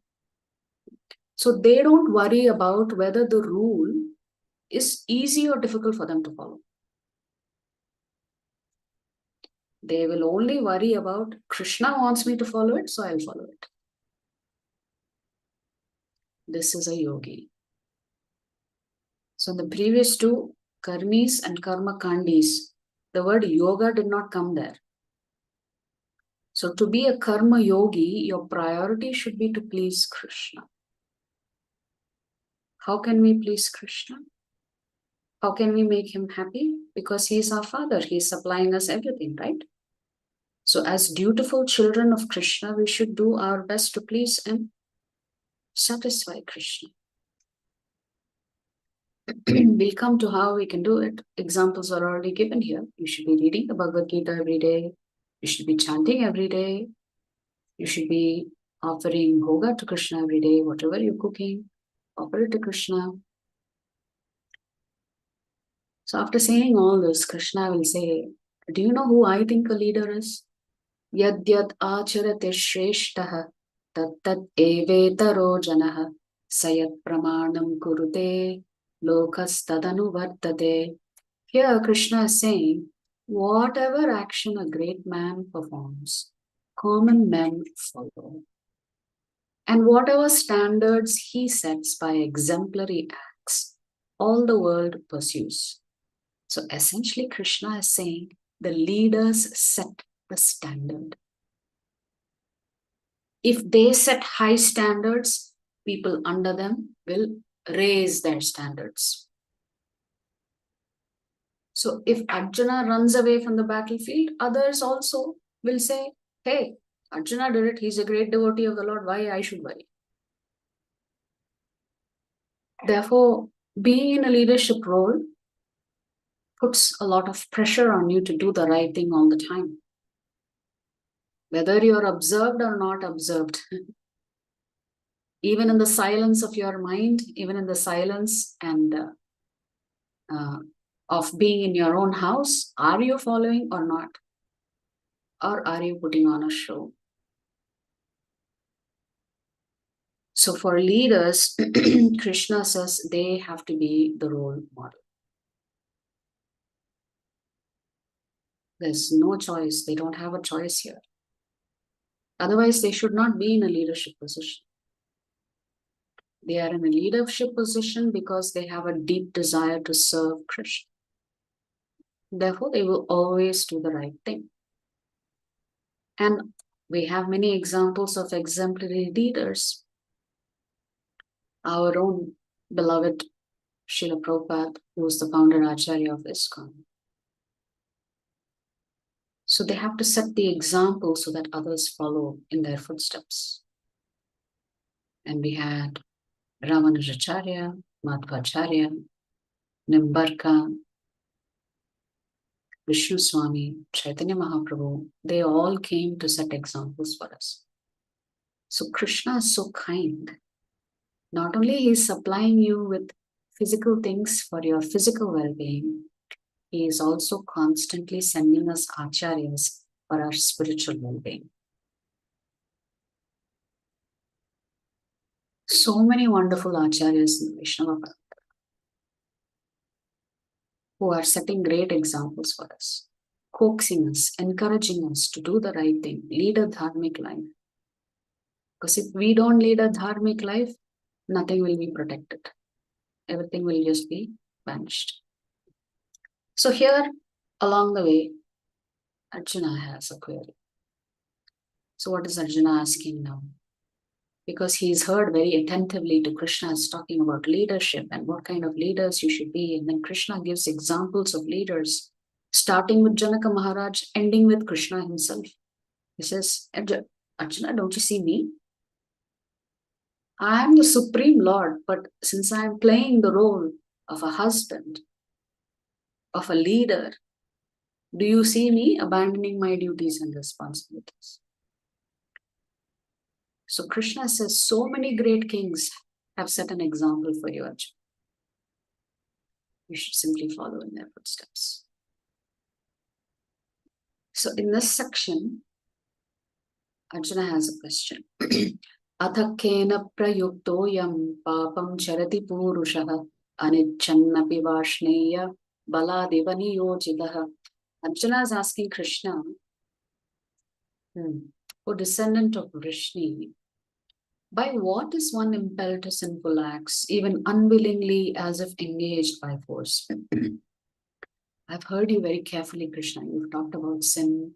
So they don't worry about whether the rule is easy or difficult for them to follow. They will only worry about Krishna wants me to follow it, so I'll follow it. This is a yogi. So in the previous two, karmis and karma kandis, the word yoga did not come there. So to be a karma yogi, your priority should be to please Krishna. How can we please Krishna? How can we make him happy? Because he is our father. He is supplying us everything, right? So as dutiful children of Krishna, we should do our best to please and satisfy Krishna. We'll come to how we can do it. Examples are already given here. You should be reading the Bhagavad Gita every day. You should be chanting every day. You should be offering bhoga to Krishna every day. Whatever you're cooking, offer it to Krishna. So after saying all this, Krishna will say, do you know who I think a leader is? Yad yad acharate shreshtaha tat tat evetaro janaha sayat pramanam kurute lokas tadanu vartate. Here Krishna is saying, whatever action a great man performs, common men follow. And whatever standards he sets by exemplary acts, all the world pursues. So essentially, Krishna is saying the leaders set the standard. If they set high standards, people under them will raise their standards. So if Arjuna runs away from the battlefield, others also will say, hey, Arjuna did it, he's a great devotee of the Lord, why I should worry? Therefore, being in a leadership role puts a lot of pressure on you to do the right thing all the time. Whether you're observed or not observed, even in the silence of your mind, even in the silence and of being in your own house, are you following or not? Or are you putting on a show? So for leaders, Krishna says they have to be the role model. There's no choice. They don't have a choice here. Otherwise, they should not be in a leadership position. They are in a leadership position because they have a deep desire to serve Krishna. Therefore, they will always do the right thing. And we have many examples of exemplary leaders. Our own beloved Srila Prabhupada, who is the founder Acharya of ISKCON. So they have to set the example so that others follow in their footsteps. And we had Ramanujacharya, Madhvacharya, Nimbarka, Vishnu Swami, Chaitanya Mahaprabhu. They all came to set examples for us. So Krishna is so kind. Not only he is supplying you with physical things for your physical well-being, he is also constantly sending us acharyas for our spiritual well-being. So many wonderful acharyas in the Vaishnava Parampara who are setting great examples for us, coaxing us, encouraging us to do the right thing, lead a dharmic life. Because if we don't lead a dharmic life, nothing will be protected. Everything will just be vanished. So here, along the way, Arjuna has a query. So what is Arjuna asking now? Because he's heard very attentively to Krishna's talking about leadership and what kind of leaders you should be. And then Krishna gives examples of leaders, starting with Janaka Maharaj, ending with Krishna himself. He says, Arjuna, don't you see me? I am the Supreme Lord, but since I am playing the role of a husband, of a leader, do you see me abandoning my duties and responsibilities? So Krishna says, so many great kings have set an example for you, Arjuna. You should simply follow in their footsteps. So in this section, Arjuna has a question. Athakena prayuktoyam papam charati purushaha anichannapi vashneya baladivani yojitaha. Arjuna is asking Krishna, O descendant of Vrishni, by what is one impelled to sinful acts, even unwillingly as if engaged by force? I've heard you very carefully, Krishna. You've talked about sin.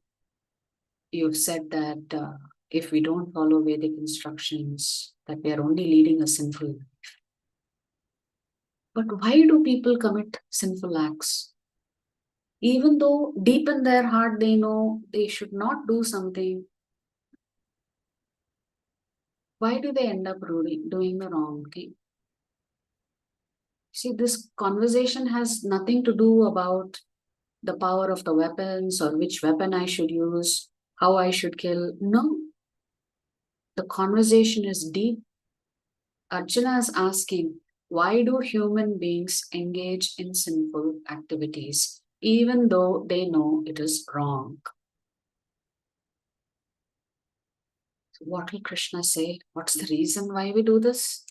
You've said that if we don't follow Vedic instructions, that we are only leading a sinful life. But why do people commit sinful acts? Even though deep in their heart they know they should not do something, why do they end up doing the wrong thing? See, this conversation has nothing to do about the power of the weapons or which weapon I should use, how I should kill. No. The conversation is deep. Arjuna is asking, why do human beings engage in sinful activities, even though they know it is wrong? So what will Krishna say? What's the reason why we do this?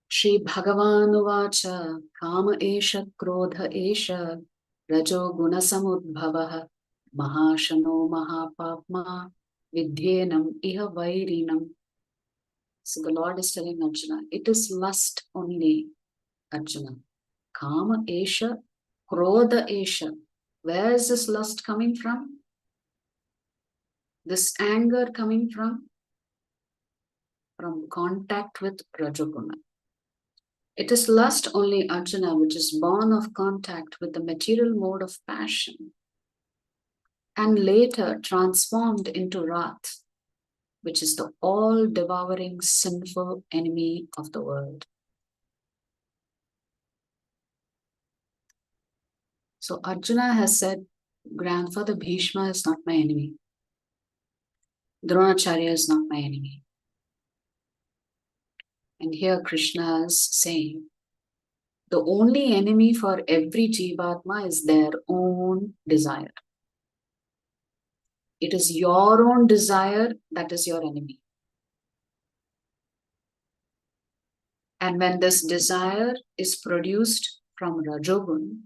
Shri Bhagavan Uvacha Kama Esha Krodha Esha Rajo Guna Samudbhavaha Mahashano Mahapapma Vidyenam iha vairinam. So the Lord is telling Arjuna, it is lust only, Arjuna. Kama esha, krodha esha. Where is this lust coming from? This anger coming from? From contact with Rajoguna. It is lust only, Arjuna, which is born of contact with the material mode of passion and later transformed into wrath, which is the all-devouring sinful enemy of the world. So Arjuna has said, Grandfather Bhishma is not my enemy. Dronacharya is not my enemy. And here Krishna is saying, the only enemy for every Jivatma is their own desire. It is your own desire that is your enemy. And when this desire is produced from Rajogun,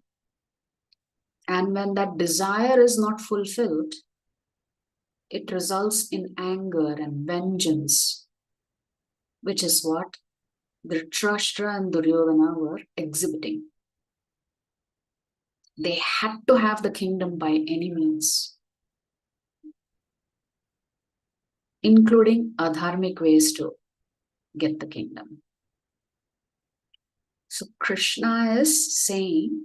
and when that desire is not fulfilled, it results in anger and vengeance, which is what Dhritarashtra and Duryodhana were exhibiting. They had to have the kingdom by any means, including adharmic ways to get the kingdom. So Krishna is saying,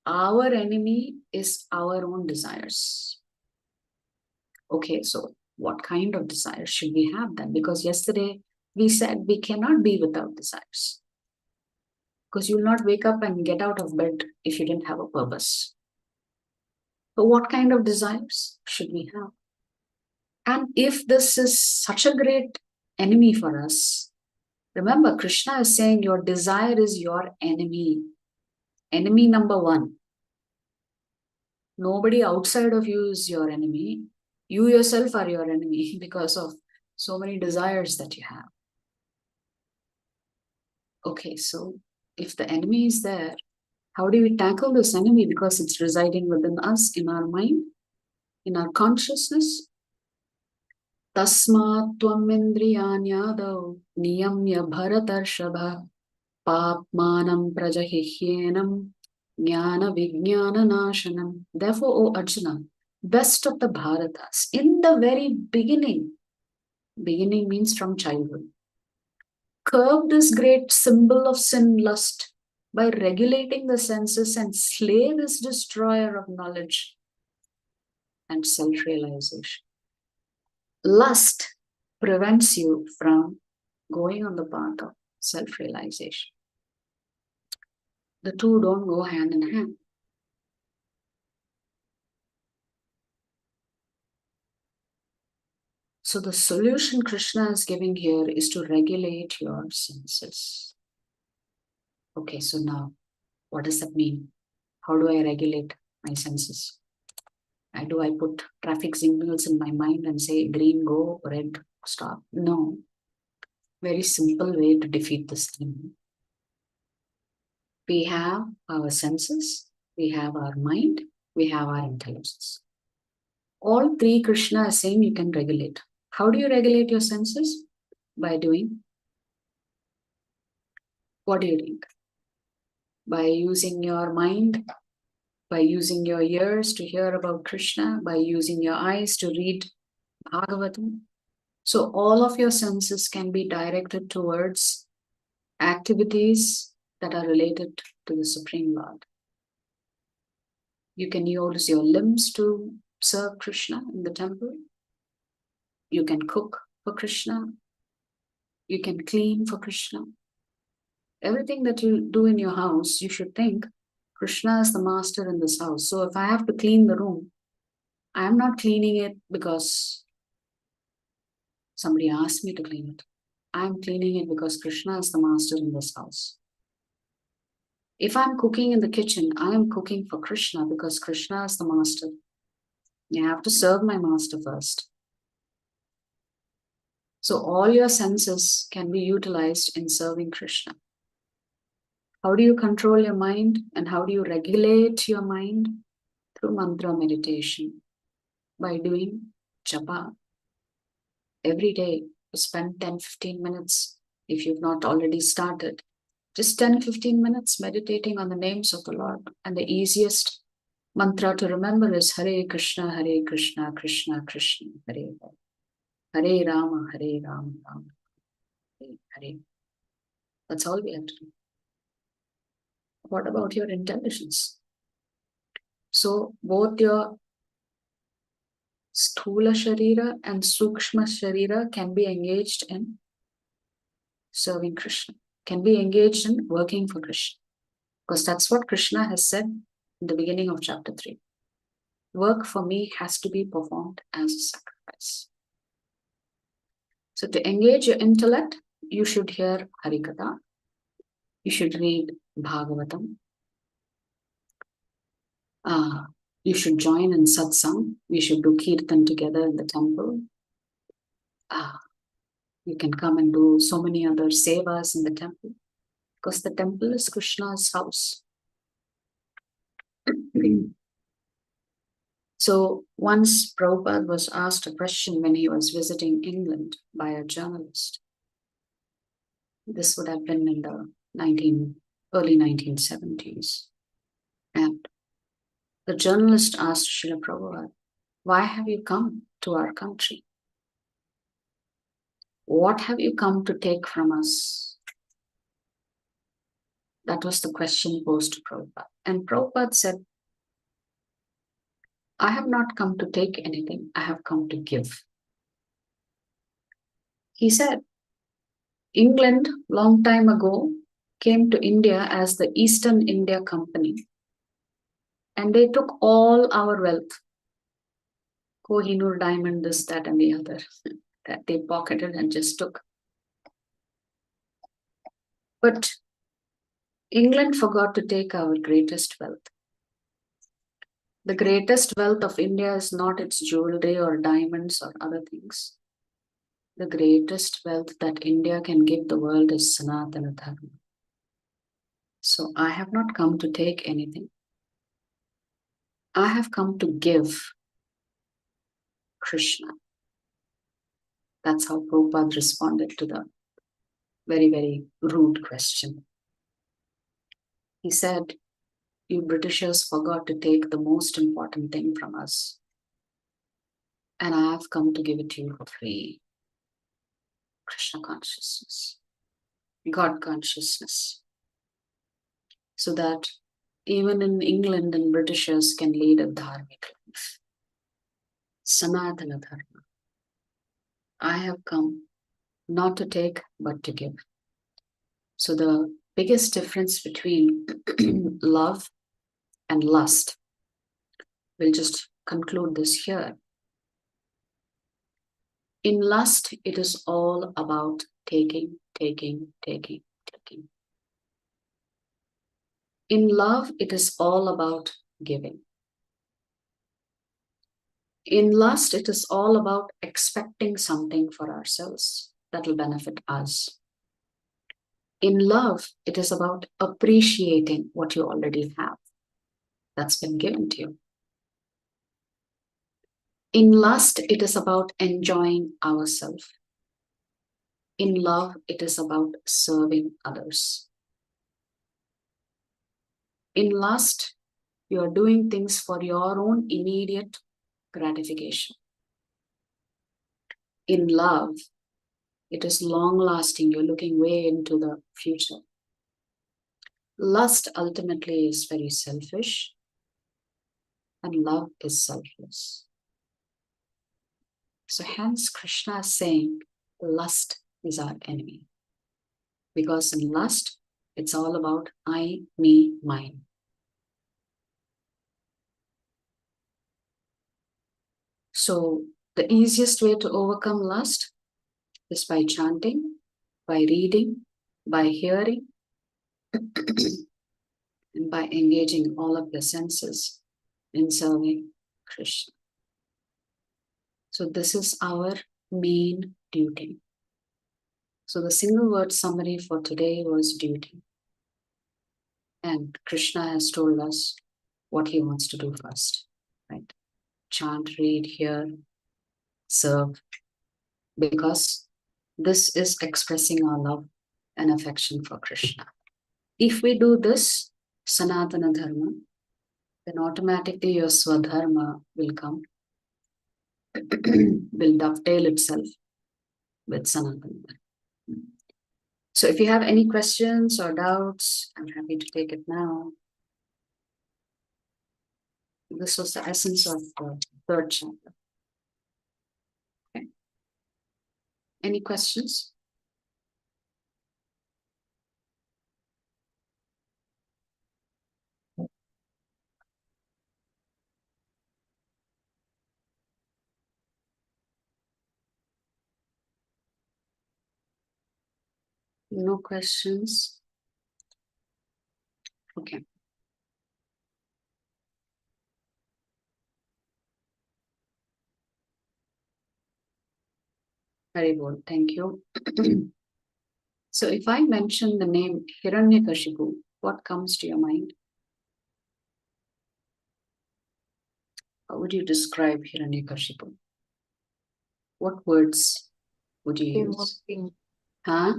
our enemy is our own desires. Okay, so what kind of desires should we have then? Because yesterday we said we cannot be without desires. Because you'll not wake up and get out of bed if you didn't have a purpose. So what kind of desires should we have? And if this is such a great enemy for us, remember Krishna is saying your desire is your enemy. Enemy number one. Nobody outside of you is your enemy. You yourself are your enemy because of so many desires that you have. Okay, so if the enemy is there, how do we tackle this enemy? Because it's residing within us, in our mind, in our consciousness. Tasmat tvam indriyanyadav niyamya bharatarshava papmanam prajahihyenam jnana vijnana nashanam. Therefore, O Arjuna, best of the Bharatas, in the very beginning means from childhood, curb this great symbol of sin, lust, by regulating the senses and slay this destroyer of knowledge and self-realization. Lust prevents you from going on the path of self-realization. The two don't go hand in hand. So the solution Krishna is giving here is to regulate your senses. Okay, so now, what does that mean? How do I regulate my senses? Do I put traffic signals in my mind and say green, go, red, stop? No. Very simple way to defeat this thing. We have our senses, we have our mind, we have our intelligence. All three Krishna is saying you can regulate. How do you regulate your senses? By doing. What do you think? By using your mind, by using your ears to hear about Krishna, by using your eyes to read Bhagavatam. So all of your senses can be directed towards activities that are related to the Supreme Lord. You can use your limbs to serve Krishna in the temple. You can cook for Krishna. You can clean for Krishna. Everything that you do in your house, you should think Krishna is the master in this house. So if I have to clean the room, I am not cleaning it because somebody asked me to clean it. I am cleaning it because Krishna is the master in this house. If I'm cooking in the kitchen, I am cooking for Krishna because Krishna is the master. You have to serve my master first. So all your senses can be utilized in serving Krishna. How do you control your mind and how do you regulate your mind? Through mantra meditation. By doing japa. Every day, you spend 10-15 minutes. If you've not already started, just 10-15 minutes meditating on the names of the Lord. And the easiest mantra to remember is Hare Krishna, Krishna Krishna, Hare Hare. Hare Rama, Rama, Hare Hare. That's all we have to do. What about your intelligence? So both your Sthula Sharira and Sukshma Sharira can be engaged in serving Krishna, can be engaged in working for Krishna. Because that's what Krishna has said in the beginning of chapter 3. Work for me has to be performed as a sacrifice. So to engage your intellect, you should hear Harikatha. You should read Bhagavatam. You should join in satsang. We should do kirtan together in the temple. You can come and do so many other sevas in the temple, because the temple is Krishna's house. So once Prabhupada was asked a question when he was visiting England by a journalist. This would have been in the early 1970s. And the journalist asked Srila Prabhupada, why have you come to our country? What have you come to take from us? That was the question posed to Prabhupada. And Prabhupada said, I have not come to take anything, I have come to give. He said, England, long time ago, came to India as the Eastern India Company. And they took all our wealth. Kohinoor diamond, this, that, and the other, that they pocketed and just took. But England forgot to take our greatest wealth. The greatest wealth of India is not its jewelry or diamonds or other things. The greatest wealth that India can give the world is Sanatana Dharma. So I have not come to take anything. I have come to give Krishna. That's how Prabhupada responded to the very, very rude question. He said, you Britishers forgot to take the most important thing from us. And I have come to give it to you for free. Krishna consciousness, God consciousness. So that even in England and Britishers can lead a dharmic life. Sanatana Dharma. I have come not to take, but to give. So the biggest difference between love and lust, we'll just conclude this here. In lust, it is all about taking, taking, taking, taking. In love, it is all about giving. In lust, it is all about expecting something for ourselves that will benefit us. In love, it is about appreciating what you already have that's been given to you. In lust, it is about enjoying ourselves. In love, it is about serving others. In lust, you are doing things for your own immediate gratification. In love, it is long lasting. You're looking way into the future. Lust ultimately is very selfish, and love is selfless. So hence Krishna is saying lust is our enemy. Because in lust, it's all about I, me, mine. So the easiest way to overcome lust is by chanting, by reading, by hearing, and by engaging all of your senses in serving Krishna. So this is our main duty. So the single word summary for today was duty. And Krishna has told us what he wants to do first, right? Chant, read, hear, serve, because this is expressing our love and affection for Krishna. If we do this, Sanatana Dharma, then automatically your Swadharma will come, will dovetail itself with Sanatana Dharma. So if you have any questions or doubts, I'm happy to take it now. This was the essence of the third chapter. Okay. Any questions? No questions? Okay. Very good. Thank you. So if I mention the name Hiranyakashipu, what comes to your mind? How would you describe Hiranyakashipu? What words would you Demon use? King. Huh?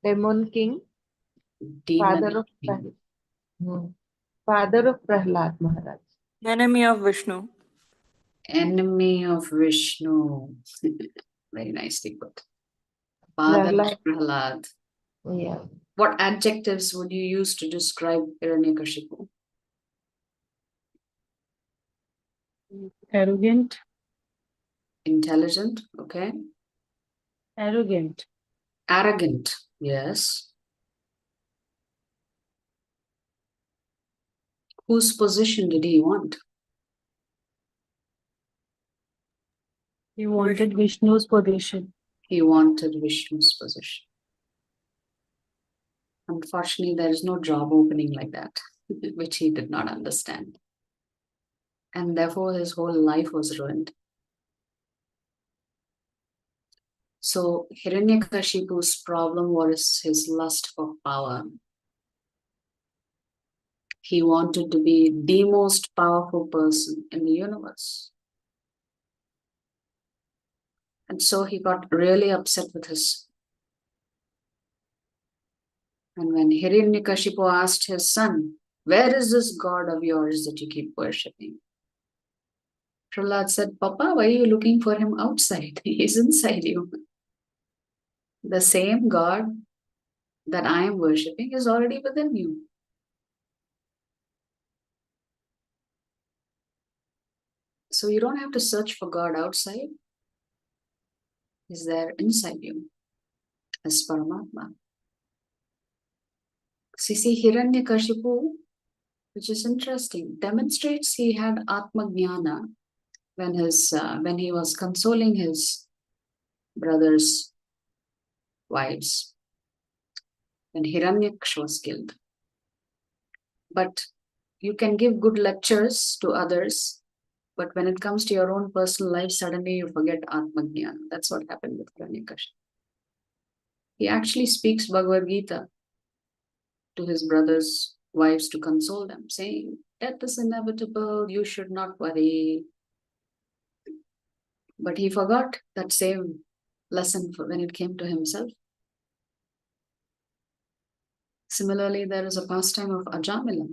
Demon King. Demon Father of King. Father of Prahlad Maharaj. Enemy of Vishnu. Enemy of Vishnu. Very nicely put. Father of Prahlad. Yeah. What adjectives would you use to describe Hiranyakashipu? Arrogant. Intelligent, okay. Arrogant. Arrogant, yes. Whose position did he want? He wanted Vishnu's position. He wanted Vishnu's position. Unfortunately, there is no job opening like that, which he did not understand. And therefore, his whole life was ruined. So, Hiranyakashipu's problem was his lust for power. He wanted to be the most powerful person in the universe. And so he got really upset with his. And when Hiranyakashipu asked his son, "Where is this God of yours that you keep worshipping?" Prahlad said, "Papa, why are you looking for him outside? He is inside you. The same God that I am worshipping is already within you." So you don't have to search for God outside. He's there inside you as Paramatma. So you see, Hiranyakashipu, which is interesting, demonstrates he had Atma Jnana when he was consoling his brothers' wives, when Hiranyaksha was killed. But you can give good lectures to others, but when it comes to your own personal life, suddenly you forget Atma Jnana. That's what happened with Hiranyakashipu. He actually speaks Bhagavad Gita to his brothers' wives to console them, saying, "Death is inevitable, you should not worry." But he forgot that same lesson when it came to himself. Similarly, there is a pastime of Ajamila,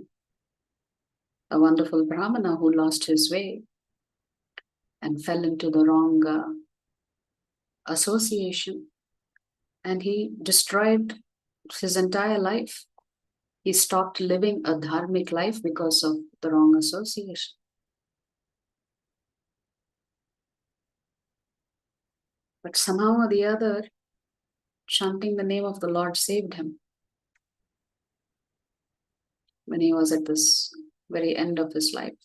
a wonderful Brahmana who lost his way and fell into the wrong association. And he destroyed his entire life. He stopped living a dharmic life because of the wrong association. But somehow or the other, chanting the name of the Lord saved him. When he was at this very end of his life,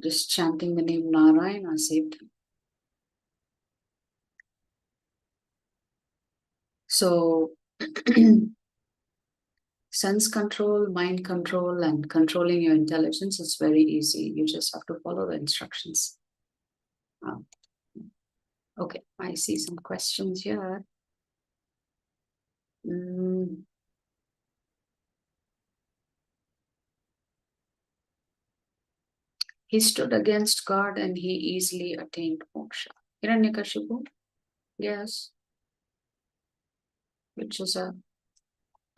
just chanting the name Narayana saved him. So, sense control, mind control, and controlling your intelligence is very easy. You just have to follow the instructions. Okay, I see some questions here. He stood against God and he easily attained moksha. Hiranyakashipu, yes, which is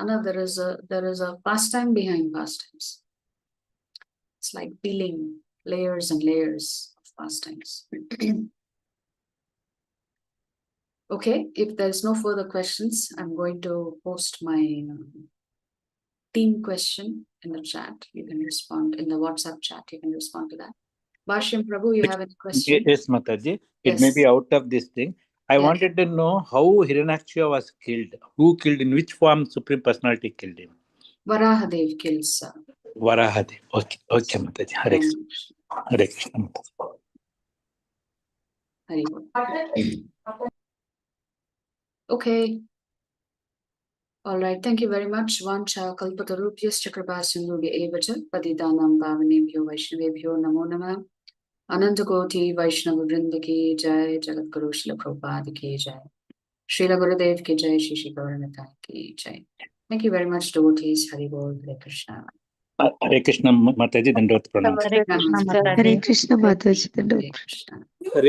there is a pastime behind pastimes. It's like peeling layers and layers of pastimes. Okay, if there's no further questions, I'm going to post my team question in the chat. You can respond in the WhatsApp chat. You can respond to that. Bhashyam Prabhu, you have any question? Yes, Mataji. It Yes. may be out of this thing. I Yeah. wanted to know how Hiranyaksha was killed. Who killed, in which form Supreme Personality killed him? Varahadev kills. Varahadev. Okay, okay, Mataji. Hare Krishna. Hare Krishna, Mataji. Hari Bol. Okay. All right. Thank you very much. Vancha kalpatarupyas chakrapasindubhya evacha patitanam pavanebhyo vaishnavebhyo namo namah. Anantakoti Vaishnava Vrinda ki jai, Jagat Guru Srila Prabhupada ki jai, Srila Gurudev ki jai, Shri Shri Gauranath ki jai. Thank you very much, devotees. Hari Bol, Hare Krishna. Hare Krishna, Mataji. Dandavata pranam. Hare Krishna, Namaste. Mataji. Hare Krishna Mataji. Hare Krishna.